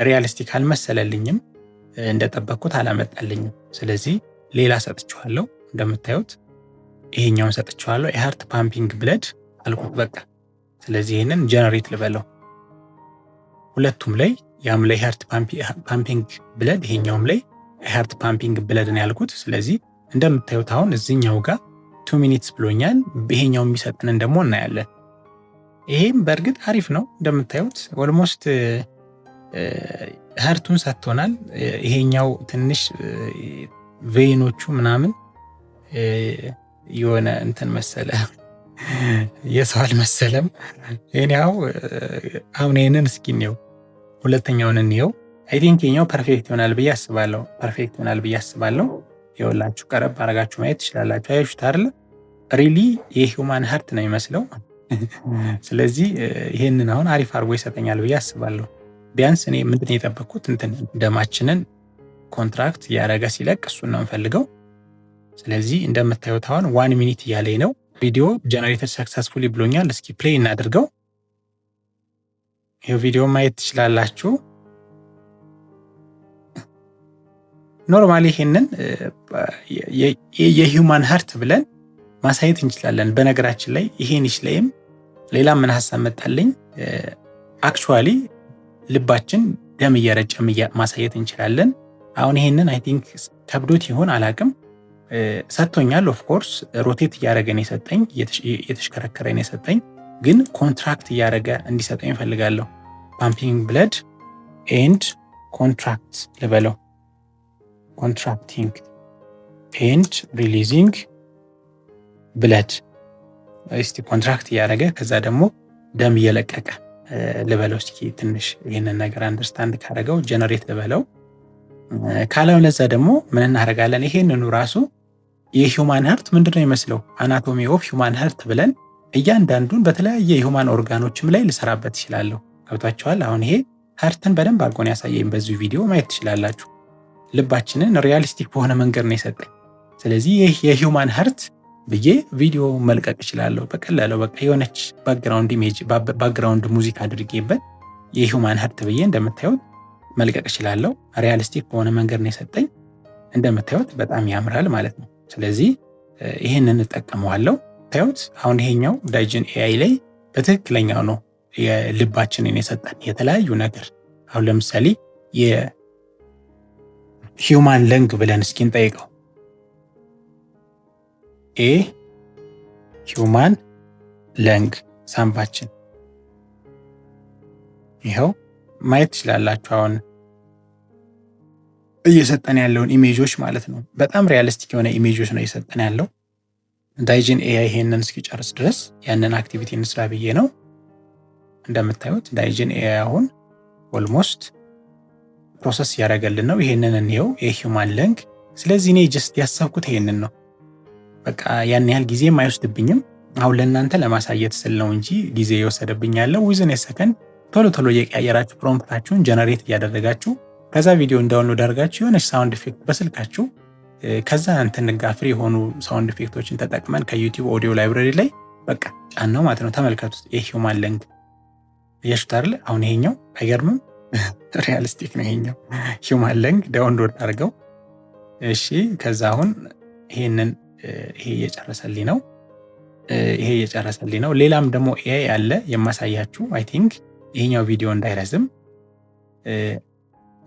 ሪያሊስቲክ አልመሰለልኝም፣ እንደጠበቅኩት አላመጣልኝም። ስለዚህ ሌላ ሰጥቼዋለሁ። እንደምታዩት ይሄኛውን ሰጥቼዋለሁ። የሀርት ፓምፒንግ ብለድ አልኩት በቃ። ስለዚህ ይሄንን ጀነሬት ልበለው ሁለቱም ላይ፣ ያም ላይ የሀርት ፓምፒንግ ብለድ፣ ይሄኛውም ላይ የሀርት ፓምፒንግ ብለድ ነው ያልኩት። ስለዚህ እንደምታዩት አሁን እዚህኛው ጋር 2 ሚኒትስ ብሎኛል። ይሄኛው የሚሰጠንን ደግሞ እናያለን። ይሄም በእርግጥ አሪፍ ነው። እንደምታዩት ኦልሞስት ሀርቱን ሰጥቶናል። ይሄኛው ትንሽ ቬኖቹ ምናምን የሆነ እንትን መሰለ የሰው አልመሰለም። ይሄኛው አሁን ይሄንን እስኪ እንየው፣ ሁለተኛውን እንየው። አይ ቲንክ ይሄኛው ፐርፌክት ይሆናል ብዬ አስባለሁ። ይኸውላችሁ ቀረብ አረጋችሁ ማየት ትችላላችሁ። አያችሁት አይደል? ሪሊ የሂውማን ሀርት ነው የሚመስለው። ስለዚህ ይሄንን አሁን አሪፍ አድርጎ ይሰጠኛል ብዬ አስባለሁ። ቢያንስ እኔ ምንድን ነው የጠበቅኩት ደማችንን ኮንትራክት እያደረገ ሲለቅ እሱን ነው የምፈልገው። ስለዚህ እንደምታዩት አሁን 1 ሚኒት እያለኝ ነው። ቪዲዮ ጀነሬተድ ሰክሰስፉሊ ብሎኛል። እስኪ ፕሌይ እናድርገው። ይሄው ቪዲዮ ማየት ትችላላችሁ። ኖርማሊ ይሄንን የሂውማን ሀርት ብለን ማሳየት እንችላለን። በነገራችን ላይ ይሄንሽ ላይም ሌላ ምን ሐሳብ መጣልኝ። አክቹአሊ ልባችን ደም እየረጨ ማሳየት እንችላለን። አሁን ይሄንን አይ ቲንክ ከብዶት ይሆን አላቅም፣ ሰጥቶኛል። ኦፍ ኮርስ ሮቴት እያደረገ ነው የሰጠኝ፣ እየተሽከረከረ ነው የሰጠኝ። ግን ኮንትራክት እያደረገ እንዲሰጠኝ እፈልጋለሁ። ፓምፒንግ ብለድ ኤንድ ኮንትራክት ልበለው፣ ኮንትራክቲንግ ኤንድ ሪሊዚንግ ብለድ። እስቲ ኮንትራክት እያደረገ ከዛ ደግሞ ደም እየለቀቀ ልበለው። እስኪ ትንሽ ይህንን ነገር አንደርስታንድ ካደረገው ጀነሬት ልበለው። ካለው ለዛ ደግሞ ምን እናደርጋለን? ይሄንኑ ራሱ የሂውማን ሀርት ምንድነው ይመስለው አናቶሚ ኦፍ ሂውማን ሀርት ብለን እያንዳንዱን በተለያየ የሂውማን ኦርጋኖችም ላይ ልሰራበት ይችላለሁ። ገብቷችኋል? አሁን ይሄ ሀርትን በደንብ አድርጎን ያሳየኝ በዚህ ቪዲዮ ማየት ትችላላችሁ። ልባችንን ሪያሊስቲክ በሆነ መንገድ ነው የሰጠኝ። ስለዚህ ይህ የሂውማን ሀርት ብዬ ቪዲዮ መልቀቅ እችላለሁ በቀላሉ። በቃ የሆነች ባክግራውንድ ኢሜጅ ባክግራውንድ ሙዚክ አድርጌበት የሂውማን ሀርት ብዬ እንደምታዩት መልቀቅ እችላለሁ። ሪያሊስቲክ በሆነ መንገድ ነው የሰጠኝ። እንደምታዩት በጣም ያምራል ማለት ነው። ስለዚህ ይሄንን እጠቀመዋለሁ። ታዩት አሁን ይሄኛው ዳይጅን ኤአይ ላይ በትክክለኛው ነው የልባችንን የሰጠን የተለያዩ ነገር። አሁን ለምሳሌ የሂውማን ለንግ ብለን እስኪን ጠይቀው ሂውማን ለንግ ሳምባችን ይኸው ማየት ትችላላችሁ። አሁን እየሰጠን ያለውን ኢሜጆች ማለት ነው። በጣም ሪያሊስቲክ የሆነ ኢሜጆች ነው እየሰጠን ያለው። ዳይጅን ኤአይ ይሄንን እስኪጨርስ ድረስ ያንን አክቲቪቲ እንስራ ብዬ ነው። እንደምታዩት ዳይጅን ኤአይ አሁን ኦልሞስት ፕሮሰስ እያደረገልን ነው። ይሄንን እንየው የሂውማን ለንግ። ስለዚህ እኔ ጀስት ያሳብኩት ይሄንን ነው። በቃ ያን ያህል ጊዜም አይወስድብኝም። አሁን ለእናንተ ለማሳየት ስል ነው እንጂ ጊዜ የወሰደብኝ ያለው ዊዝን ሰከንድ ቶሎ ቶሎ እየቀያየራችሁ ፕሮምፕታችሁን ጀነሬት እያደረጋችሁ ከዛ ቪዲዮ ዳውንሎድ አድርጋችሁ የሆነች ሳውንድ ኢፌክት በስልካችሁ ከዛ እንትን ጋር ፍሪ የሆኑ ሳውንድ ኢፌክቶችን ተጠቅመን ከዩቲዩብ ኦዲዮ ላይብረሪ ላይ በቃ ጫናው ማለት ነው። ተመልከቱት የሂውማን ለንግ አያችሁት አይደል? አሁን ይሄኛው አይገርምም? ሪያሊስቲክ ነው ይሄኛው። ሂውማን ለንግ ዳውንሎድ አድርገው። እሺ ከዛ አሁን ይሄንን ይሄ እየጨረሰልኝ ነው። ይሄ እየጨረሰልኝ ነው። ሌላም ደግሞ ኤአይ አለ የማሳያችሁ። አይ ቲንክ ይሄኛው ቪዲዮ እንዳይረዝም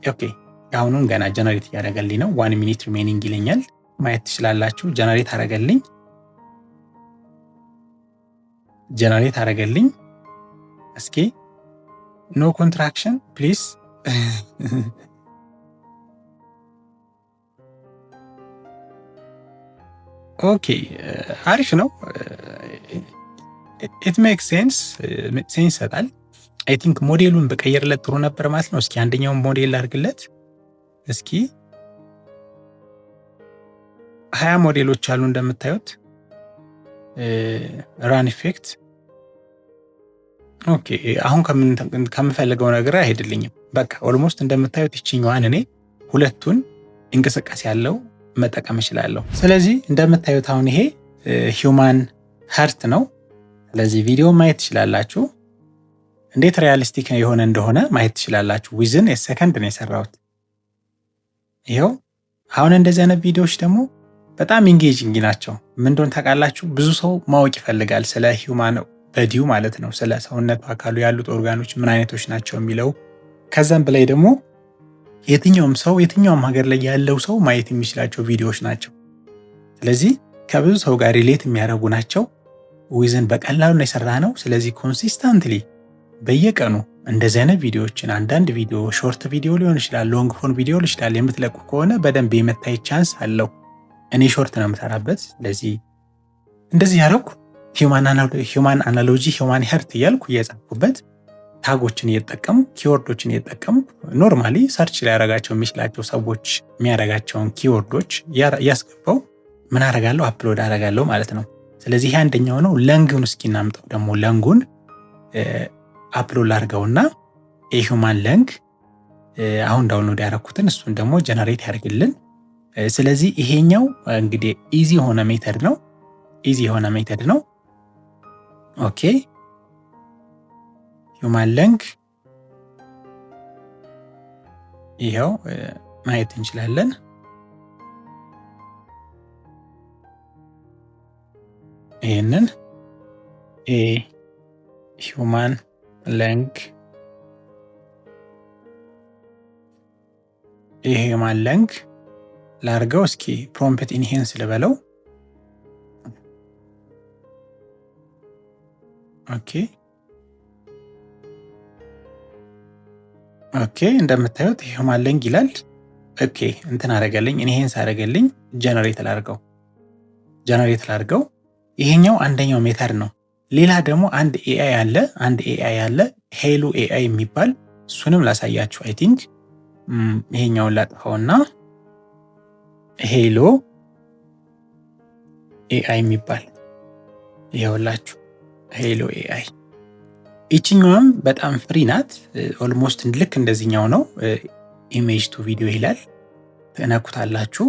ኦኬ። አሁኑን ገና ጀነሬት እያደረገልኝ ነው። 1 ሚኒት ሪሜኒንግ ይለኛል። ማየት ትችላላችሁ። ጀነሬት አደረገልኝ። እስኪ ኖ ኮንትራክሽን ፕሊዝ። ኦኬ አሪፍ ነው። ኢት ሜክ ሴንስ ይሰጣል። አይ ቲንክ ሞዴሉን በቀየርለት ጥሩ ነበር ማለት ነው። እስኪ አንደኛውን ሞዴል አድርግለት። እስኪ 20 ሞዴሎች አሉ እንደምታዩት። ራን ኢፌክት ኦኬ። አሁን ከምፈልገው ነገር አይሄድልኝም። በቃ ኦልሞስት እንደምታዩት ይችኛዋን እኔ ሁለቱን እንቅስቃሴ ያለው መጠቀም እችላለሁ። ስለዚህ እንደምታዩት አሁን ይሄ ሂውማን ሀርት ነው። ስለዚህ ቪዲዮ ማየት ትችላላችሁ። እንዴት ሪያሊስቲክ የሆነ እንደሆነ ማየት ትችላላችሁ። ዊዝን ሰከንድ ነው የሰራሁት። ይኸው አሁን እንደዚህ አይነት ቪዲዮዎች ደግሞ በጣም ኢንጌጂንግ ናቸው። ምን እንደሆነ ታውቃላችሁ? ብዙ ሰው ማወቅ ይፈልጋል ስለ ሂውማን በዲው ማለት ነው፣ ስለ ሰውነቱ አካሉ ያሉት ኦርጋኖች ምን አይነቶች ናቸው የሚለው። ከዛም በላይ ደግሞ የትኛውም ሀገር ላይ ያለው ሰው ማየት የሚችላቸው ቪዲዮዎች ናቸው። ስለዚህ ከብዙ ሰው ጋር ሪሌት የሚያደርጉ ናቸው። ዊዝን በቀላሉ ነው የሰራ ነው። ስለዚህ ኮንሲስታንትሊ በየቀኑ እንደዚህ አይነት ቪዲዮዎችን አንዳንድ ቪዲዮ ሾርት ቪዲዮ ሊሆን ይችላል፣ ሎንግ ፎርም ቪዲዮ ሊሆን ይችላል የምትለቁ ከሆነ በደንብ የመታየት ቻንስ አለው። እኔ ሾርት ነው የምሰራበት። ስለዚህ እንደዚህ ያደረኩ ሂውማን አናሎጂ ሂውማን ሄርት እያልኩ እየጻፍኩበት ታጎችን እየተጠቀሙ ኪወርዶችን እየተጠቀሙ ኖርማሊ ሰርች ሊያደርጋቸው የሚችላቸው ሰዎች የሚያደርጋቸውን ኪወርዶች እያስገባው ምን አደርጋለሁ አፕሎድ አደርጋለሁ ማለት ነው። ስለዚህ ይሄ አንደኛው ነው። ለንጉን እስኪ እናምጣው ደግሞ ለንጉን አፕሎድ አድርገውና የሂውማን ለንግ አሁን ዳውንሎድ ያደረኩትን እሱን ደግሞ ጀነሬት ያደርግልን። ስለዚህ ይሄኛው እንግዲህ ኢዚ የሆነ ሜተድ ነው። ኦኬ ሂውማን ለንግ ይኸው ማየት እንችላለን። ይሄንን ሂውማን ለንግ የሂውማን ለንግ ላርገው። እስኪ ፕሮምፕት ኢንሄንስ ልበለው። ኦኬ እንደምታዩት ሂውማን ለንግ ይላል። ኦኬ እንትን አደረገልኝ፣ ኢንሄንስ አደረገልኝ። ጀነሬት ላርገው። ይሄኛው አንደኛው ሜተድ ነው። ሌላ ደግሞ አንድ ኤአይ አለ ሄሎ ኤአይ የሚባል እሱንም ላሳያችሁ። አይ ቲንክ ይሄኛውን ላጥፋውና ሄሎ ኤአይ የሚባል ይኸውላችሁ፣ ሄሎ ኤአይ። ይችኛዋም በጣም ፍሪ ናት። ኦልሞስት ልክ እንደዚህኛው ነው። ኢሜጅ ቱ ቪዲዮ ይላል። ትነኩታላችሁ።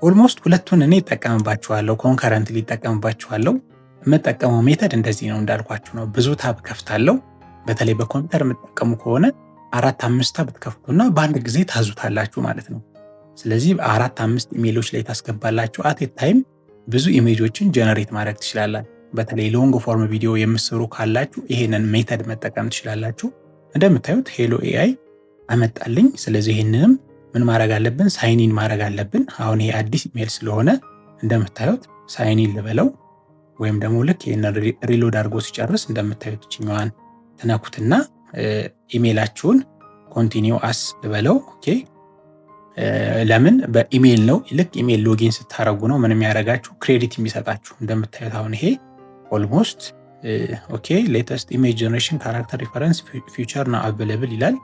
ኦልሞስት ሁለቱን እኔ እጠቀምባችኋለሁ፣ ኮንከረንትሊ እጠቀምባችኋለሁ። የምጠቀመው ሜተድ እንደዚህ ነው እንዳልኳችሁ ነው። ብዙ ታብ ከፍታለሁ። በተለይ በኮምፒውተር የምትጠቀሙ ከሆነ 4-5 ታብ ትከፍቱና በአንድ ጊዜ ታዙታላችሁ ማለት ነው። ስለዚህ 4-5 ኢሜሎች ላይ ታስገባላችሁ። አት ታይም ብዙ ኢሜጆችን ጀነሬት ማድረግ ትችላላችሁ። በተለይ ሎንግ ፎርም ቪዲዮ የምትሰሩ ካላችሁ ይሄንን ሜተድ መጠቀም ትችላላችሁ። እንደምታዩት ሄሎ ኤአይ አመጣልኝ። ስለዚህ ይሄንንም ምን ማድረግ አለብን? ሳይኒን ማድረግ አለብን። አሁን ይሄ አዲስ ኢሜል ስለሆነ እንደምታዩት ሳይኒን ልበለው፣ ወይም ደግሞ ልክ ይሄንን ሪሎድ አድርጎ ሲጨርስ እንደምታዩት ችኛዋን ትነኩትና ኢሜላችሁን ኮንቲኒው አስ ልበለው። ኦኬ ለምን በኢሜል ነው። ልክ ኢሜል ሎጊን ስታረጉ ነው ምን የሚያደርጋችሁ ክሬዲት የሚሰጣችሁ። እንደምታዩት አሁን ይሄ ኦልሞስት ኦኬ ሌተስት ኢሜጅ ጀነሬሽን ካራክተር ሪፈረንስ ፊቸር ነው አቬሌብል ይላል።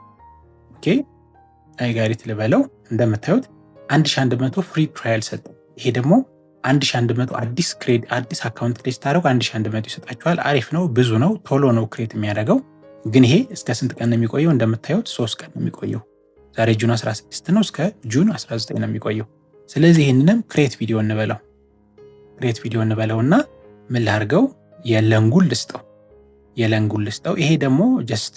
ኦኬ አይጋሪት ልበለው። እንደምታዩት 1100 ፍሪ ትራያል ሰጠ። ይሄ ደግሞ 1100 አዲስ አካውንት ክሬት ስታደርጉ 1100 ይሰጣችኋል። አሪፍ ነው፣ ብዙ ነው፣ ቶሎ ነው ክሬት የሚያደርገው። ግን ይሄ እስከ ስንት ቀን ነው የሚቆየው? እንደምታዩት 3 ቀን ነው የሚቆየው። ዛሬ ጁን 16 ነው፣ እስከ ጁን 19 ነው የሚቆየው። ስለዚህ ይህንንም ክሬት ቪዲዮ እንበለውና ምን ላድርገው? የለንጉን ልስጠው። የለንጉን ልስጠው። ይሄ ደግሞ ጀስት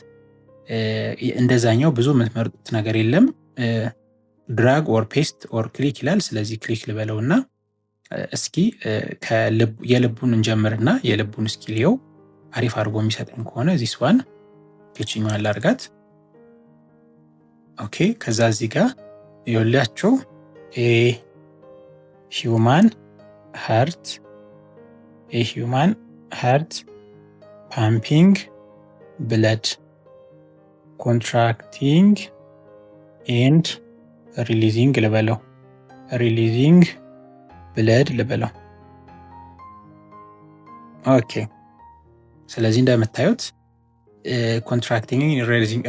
እንደዛኛው ብዙ የምትመርጡት ነገር የለም። ድራግ ኦር ፔስት ኦር ክሊክ ይላል። ስለዚህ ክሊክ ልበለውና እስኪ የልቡን እንጀምርና የልቡን እስኪ ሊየው አሪፍ አድርጎ የሚሰጠን ከሆነ ዚስ ዋን እችኛዋን ላድርጋት። ኦኬ ከዛ እዚህ ጋር ይኸውላችሁ ሂውማን ሃርት ፓምፒንግ ብለድ ኮንትራክቲንግ ኤንድ ሪሊዚንግ ልበለው፣ ሪሊዚንግ ብለድ ልበለው። ኦኬ ስለዚህ እንደምታዩት ኮንትራክቲንግ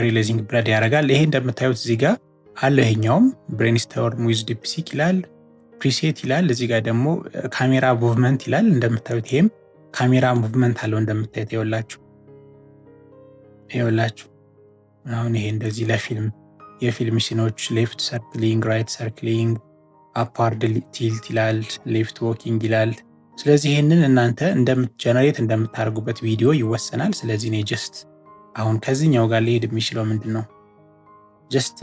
ሪሊዚንግ ብለድ ያደርጋል። ይሄ እንደምታዩት እዚህ ጋር አለ። ይሄኛውም ብሬንስቶርም ዊዝ ዲፕሲክ ይላል፣ ፕሪሴት ይላል። እዚህ ጋር ደግሞ ካሜራ ሙቭመንት ይላል። እንደምታዩት ይሄም ካሜራ ሙቭመንት አለው። እንደምታዩት ይኸውላችሁ አሁን ይሄ እንደዚህ ለፊልም የፊልም ሲኖች ሌፍት ሰርክሊንግ፣ ራይት ሰርክሊንግ፣ አፓርድ ቲልት ይላል፣ ሌፍት ዎኪንግ ይላል። ስለዚህ ይህንን እናንተ ጀነሬት እንደምታደርጉበት ቪዲዮ ይወሰናል። ስለዚህ እኔ ጀስት አሁን ከዚህኛው ጋር ሊሄድ የሚችለው ምንድን ነው? ጀስት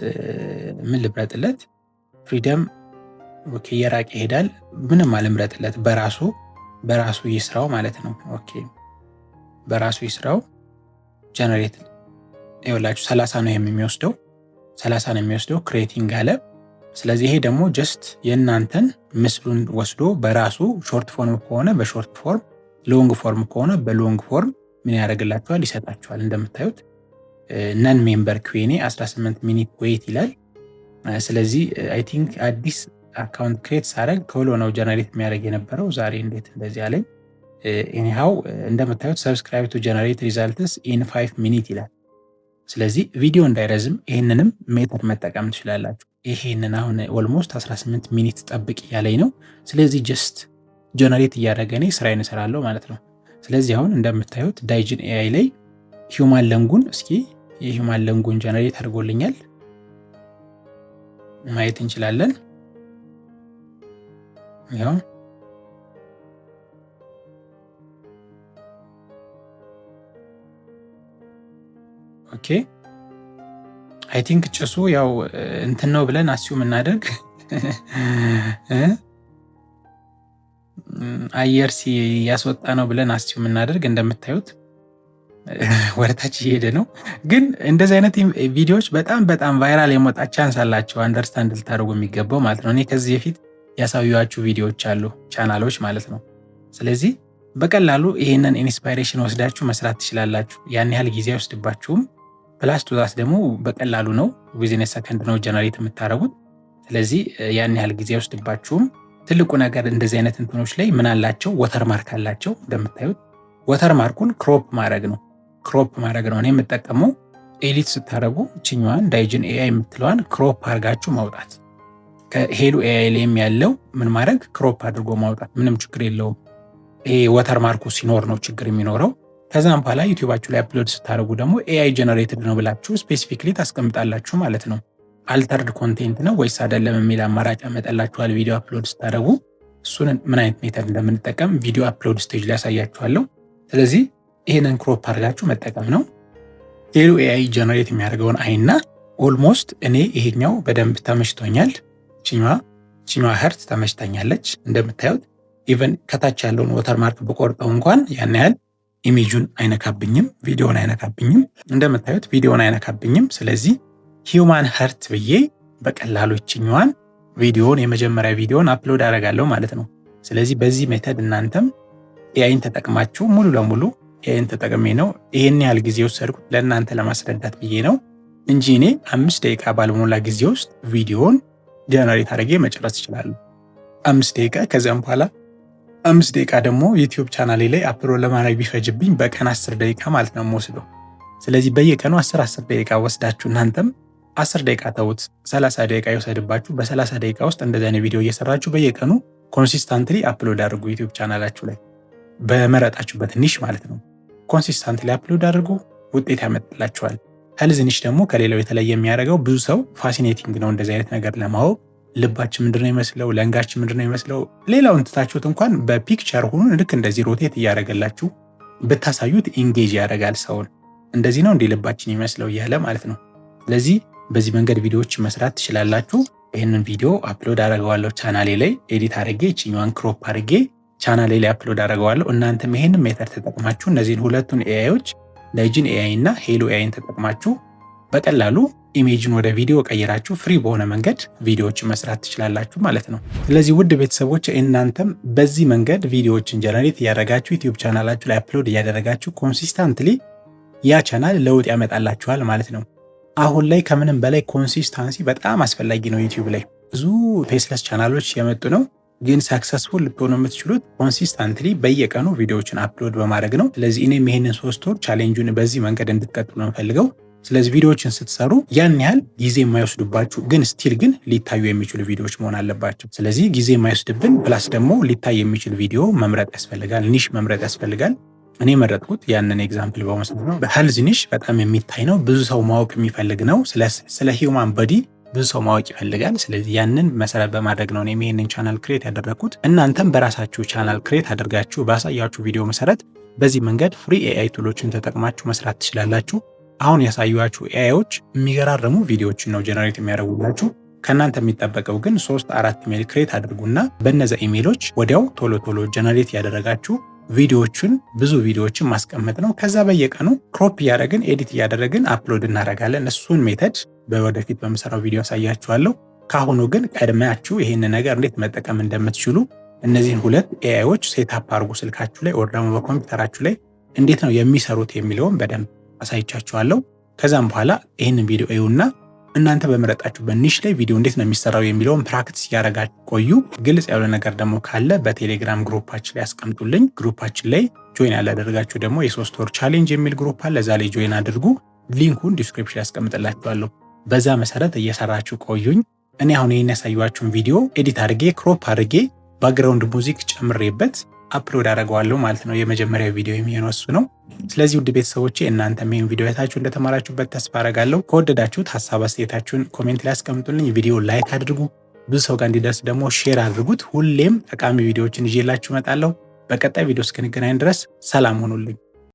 ምን ልምረጥለት? ፍሪደም ኦኬ የራቅ ይሄዳል። ምንም አልምረጥለት፣ በራሱ ይስራው ማለት ነው። ኦኬ በራሱ ይስራው ጀነሬት ይኸውላችሁ 30 ነው የሚወስደው 30 ነው የሚወስደው ክሬቲንግ አለ። ስለዚህ ይሄ ደግሞ ጀስት የእናንተን ምስሉን ወስዶ በራሱ ሾርት ፎርም ከሆነ በሾርት ፎርም፣ ሎንግ ፎርም ከሆነ በሎንግ ፎርም ምን ያደርግላችኋል? ይሰጣችኋል። እንደምታዩት ነን ሜምበር Q&A 18 ሚኒት ዌይት ይላል። ስለዚህ አይ ቲንክ አዲስ አካውንት ክሬት ሳደርግ ቶሎ ነው ጀነሬት የሚያደርግ የነበረው። ዛሬ እንዴት እንደዚህ አለኝ? ኤኒሃው እንደምታዩት ሰብስክራይብ ቱ ጀነሬት ሪዛልትስ ኢን 5 ሚኒት ይላል። ስለዚህ ቪዲዮ እንዳይረዝም ይህንንም ሜተድ መጠቀም ትችላላችሁ። ይሄንን አሁን ኦልሞስት 18 ሚኒት ጠብቅ እያለኝ ነው። ስለዚህ ጀስት ጀነሬት እያደረገ እኔ ስራዬን እሰራለሁ ማለት ነው። ስለዚህ አሁን እንደምታዩት ዳይጅን ኤአይ ላይ ሂውማን ለንጉን እስኪ የሂውማን ለንጉን ጀነሬት አድርጎልኛል ማየት እንችላለን። ያው ኦኬ አይ ቲንክ ጭሱ ያው እንትን ነው ብለን አስዩም እናደርግ አየር ያስወጣ ነው ብለን አስዩም እናደርግ። እንደምታዩት ወደታች እየሄደ ነው። ግን እንደዚህ አይነት ቪዲዮዎች በጣም ቫይራል የመውጣት ቻንስ አላቸው። አንደርስታንድ ልታደርጉ የሚገባው ማለት ነው። እኔ ከዚህ በፊት ያሳዩዋችሁ ቪዲዮዎች አሉ ቻናሎች ማለት ነው። ስለዚህ በቀላሉ ይሄንን ኢንስፓይሬሽን ወስዳችሁ መስራት ትችላላችሁ። ያን ያህል ጊዜ አይወስድባችሁም። ፕላስ ቱዛስ ደግሞ በቀላሉ ነው ዊዝን ሰከንድ ነው ጀነሬት የምታደርጉት። ስለዚህ ያን ያህል ጊዜ አይወስድባችሁም። ትልቁ ነገር እንደዚህ አይነት እንትኖች ላይ ምን አላቸው? ወተርማርክ አላቸው። እንደምታዩት ወተርማርኩን ክሮፕ ማድረግ ነው። እኔ የምጠቀመው ኤዲት ስታደርጉ እችኛዋን ዳይጅን ኤአይ የምትለዋን ክሮፕ አድርጋችሁ ማውጣት። ከሄሉ ኤአይ ላይም ያለው ምን ማድረግ ክሮፕ አድርጎ ማውጣት ምንም ችግር የለውም። ይሄ ወተርማርኩ ሲኖር ነው ችግር የሚኖረው። ከዛም በኋላ ዩቲዩባችሁ ላይ አፕሎድ ስታደርጉ ደግሞ ኤአይ ጀነሬትድ ነው ብላችሁ ስፔሲፊክሊ ታስቀምጣላችሁ ማለት ነው። አልተርድ ኮንቴንት ነው ወይስ አይደለም የሚል አማራጭ ያመጣላችኋል ቪዲዮ አፕሎድ ስታደርጉ። እሱን ምን አይነት ሜተድ እንደምንጠቀም ቪዲዮ አፕሎድ ስቴጅ ላይ ያሳያችኋለሁ። ስለዚህ ይሄንን ክሮፕ አድርጋችሁ መጠቀም ነው። ሄሉ ኤአይ ጀነሬት የሚያደርገውን አይና ኦልሞስት እኔ ይሄኛው በደንብ ተመችቶኛል። ቺኛዋ ሀርት ተመችታኛለች። እንደምታዩት ኢቨን ከታች ያለውን ወተርማርክ በቆርጠው እንኳን ያን ያህል ኢሜጁን አይነካብኝም፣ ቪዲዮን አይነካብኝም። እንደምታዩት ቪዲዮን አይነካብኝም። ስለዚህ ሂውማን ሀርት ብዬ በቀላሉ ቺኛዋን ቪዲዮን የመጀመሪያ ቪዲዮን አፕሎድ አደርጋለሁ ማለት ነው። ስለዚህ በዚህ ሜተድ እናንተም ኤአይን ተጠቅማችሁ ሙሉ ለሙሉ ኤአይን ተጠቅሜ ነው ይሄን ያህል ጊዜ ወሰድኩት ለእናንተ ለማስረዳት ብዬ ነው እንጂ እኔ 5 ደቂቃ ባልሞላ ጊዜ ውስጥ ቪዲዮን ጀነሬት አድርጌ መጨረስ ይችላል። 5 ደቂቃ ከዚያም በኋላ 5 ደቂቃ ደግሞ ዩቲዩብ ቻናሌ ላይ አፕሎድ ለማድረግ ቢፈጅብኝ በቀን 10 ደቂቃ ማለት ነው የምወስደው። ስለዚህ በየቀኑ 10 ደቂቃ ወስዳችሁ እናንተም 10 ደቂቃ ተውት፣ 30 ደቂቃ ይወሰድባችሁ። በ30 ደቂቃ ውስጥ እንደዚህ አይነት ቪዲዮ እየሰራችሁ በየቀኑ ኮንሲስታንትሊ አፕሎድ አድርጉ። ዩቲዩብ ቻናላችሁ ላይ በመረጣችሁበት ኒሽ ማለት ነው ኮንሲስታንትሊ አፕሎድ አድርጉ፣ ውጤት ያመጣላችኋል። ሄልዝ ኒሽ ደግሞ ከሌላው የተለየ የሚያደርገው ብዙ ሰው ፋሲኔቲንግ ነው እንደዚህ አይነት ነገር ለማወቅ። ልባችን ምንድነው ይመስለው፣ ለንጋችን ምንድነው ይመስለው፣ ሌላውን ትታችሁት እንኳን በፒክቸር ሁኑ ልክ እንደዚህ ሮቴት እያደረገላችሁ ብታሳዩት ኢንጌጅ ያደርጋል ሰውን። እንደዚህ ነው እንደ ልባችን ይመስለው እያለ ማለት ነው። ስለዚህ በዚህ መንገድ ቪዲዮዎች መስራት ትችላላችሁ። ይህንን ቪዲዮ አፕሎድ አደርገዋለሁ ቻናሌ ላይ ኤዲት አድርጌ እችኛዋን ክሮፕ አድርጌ ቻናሌ ላይ አፕሎድ አደርገዋለሁ። እናንተም ይሄንን ሜተድ ተጠቅማችሁ እነዚህን ሁለቱን ኤአይዎች ዳይጂን ኤአይ እና ሄሎ ኤአይን ተጠቅማችሁ በቀላሉ ኢሜጅን ወደ ቪዲዮ ቀይራችሁ ፍሪ በሆነ መንገድ ቪዲዮዎችን መስራት ትችላላችሁ ማለት ነው። ስለዚህ ውድ ቤተሰቦች እናንተም በዚህ መንገድ ቪዲዮዎችን ጀነሬት እያደረጋችሁ ዩቲዩብ ቻናላችሁ ላይ አፕሎድ እያደረጋችሁ ኮንሲስታንትሊ ያ ቻናል ለውጥ ያመጣላችኋል ማለት ነው። አሁን ላይ ከምንም በላይ ኮንሲስታንሲ በጣም አስፈላጊ ነው። ዩቲዩብ ላይ ብዙ ፌስለስ ቻናሎች የመጡ ነው፣ ግን ሰክሰስፉል ልትሆኑ የምትችሉት ኮንሲስታንትሊ በየቀኑ ቪዲዮዎችን አፕሎድ በማድረግ ነው። ስለዚህ እኔም ይሄንን 3 ወር ቻሌንጁን በዚህ መንገድ እንድትቀጥሉ ነው የምፈልገው። ስለዚህ ቪዲዮዎችን ስትሰሩ ያን ያህል ጊዜ የማይወስዱባችሁ ግን ስቲል ግን ሊታዩ የሚችሉ ቪዲዮዎች መሆን አለባቸው። ስለዚህ ጊዜ የማይወስድብን ፕላስ ደግሞ ሊታይ የሚችል ቪዲዮ መምረጥ ያስፈልጋል፣ ኒሽ መምረጥ ያስፈልጋል። እኔ መረጥኩት ያንን ኤግዛምፕል በመውሰድ ነው። በሄልዝ ኒሽ በጣም የሚታይ ነው፣ ብዙ ሰው ማወቅ የሚፈልግ ነው። ስለ ሂውማን ቦዲ ብዙ ሰው ማወቅ ይፈልጋል። ስለዚህ ያንን መሰረት በማድረግ ነው እኔም ይሄንን ቻናል ክሬት ያደረኩት። እናንተም በራሳችሁ ቻናል ክሬት አድርጋችሁ ባሳያችሁ ቪዲዮ መሰረት በዚህ መንገድ ፍሪ ኤአይ ቱሎችን ተጠቅማችሁ መስራት ትችላላችሁ። አሁን ያሳዩአችሁ ኤአይዎች የሚገራረሙ ቪዲዮዎችን ነው ጀነሬት የሚያደርጉላችሁ። ከእናንተ የሚጠበቀው ግን 3-4 ኢሜል ክሬት አድርጉና በእነዚያ ኢሜሎች ወዲያው ቶሎ ጀነሬት ያደረጋችሁ ቪዲዮዎችን ብዙ ቪዲዮዎችን ማስቀመጥ ነው። ከዛ በየቀኑ ክሮፕ እያደረግን ኤዲት እያደረግን አፕሎድ እናደርጋለን። እሱን ሜተድ በወደፊት በምሰራው ቪዲዮ ያሳያችኋለሁ። ካሁኑ ግን ቀድማችሁ ይሄን ነገር እንዴት መጠቀም እንደምትችሉ እነዚህን 2 ኤአይዎች ሴትአፕ አድርጉ ስልካችሁ ላይ ወር ደግሞ በኮምፒውተራችሁ ላይ እንዴት ነው የሚሰሩት የሚለውን በደንብ አሳይቻችኋለሁ። ከዛም በኋላ ይሄንን ቪዲዮ እዩና እናንተ በመረጣችሁ በኒሽ ላይ ቪዲዮ እንዴት ነው የሚሰራው የሚለውን ፕራክቲስ ያደረጋችሁ ቆዩ። ግልጽ ያለ ነገር ደግሞ ካለ በቴሌግራም ግሩፓችን ላይ አስቀምጡልኝ። ግሩፓችን ላይ ጆይን ያላደረጋችሁ ደግሞ የ3 ወር ቻሌንጅ የሚል ግሩፕ አለ፣ እዛ ላይ ጆይን አድርጉ። ሊንኩን ዲስክሪፕሽን ያስቀምጥላችኋለሁ። በዛ መሰረት እየሰራችሁ ቆዩኝ። እኔ አሁን ይሄን ያሳዩአችሁን ቪዲዮ ኤዲት አድርጌ ክሮፕ አድርጌ ባክግራውንድ ሙዚክ ጨምሬበት አፕሎድ አደርገዋለሁ ማለት ነው። የመጀመሪያው ቪዲዮ የሚሆነው እሱ ነው። ስለዚህ ውድ ቤተሰቦቼ እናንተም ይሄን ቪዲዮ አይታችሁ እንደተማራችሁበት ተስፋ አደርጋለሁ። ከወደዳችሁት ሀሳብ አስተያየታችሁን ኮሜንት ላይ አስቀምጡልኝ። ቪዲዮ ላይክ አድርጉ፣ ብዙ ሰው ጋር እንዲደርስ ደግሞ ሼር አድርጉት። ሁሌም ጠቃሚ ቪዲዮዎችን ይዤላችሁ እመጣለሁ። በቀጣይ ቪዲዮ እስክንገናኝ ድረስ ሰላም ሁኑልኝ።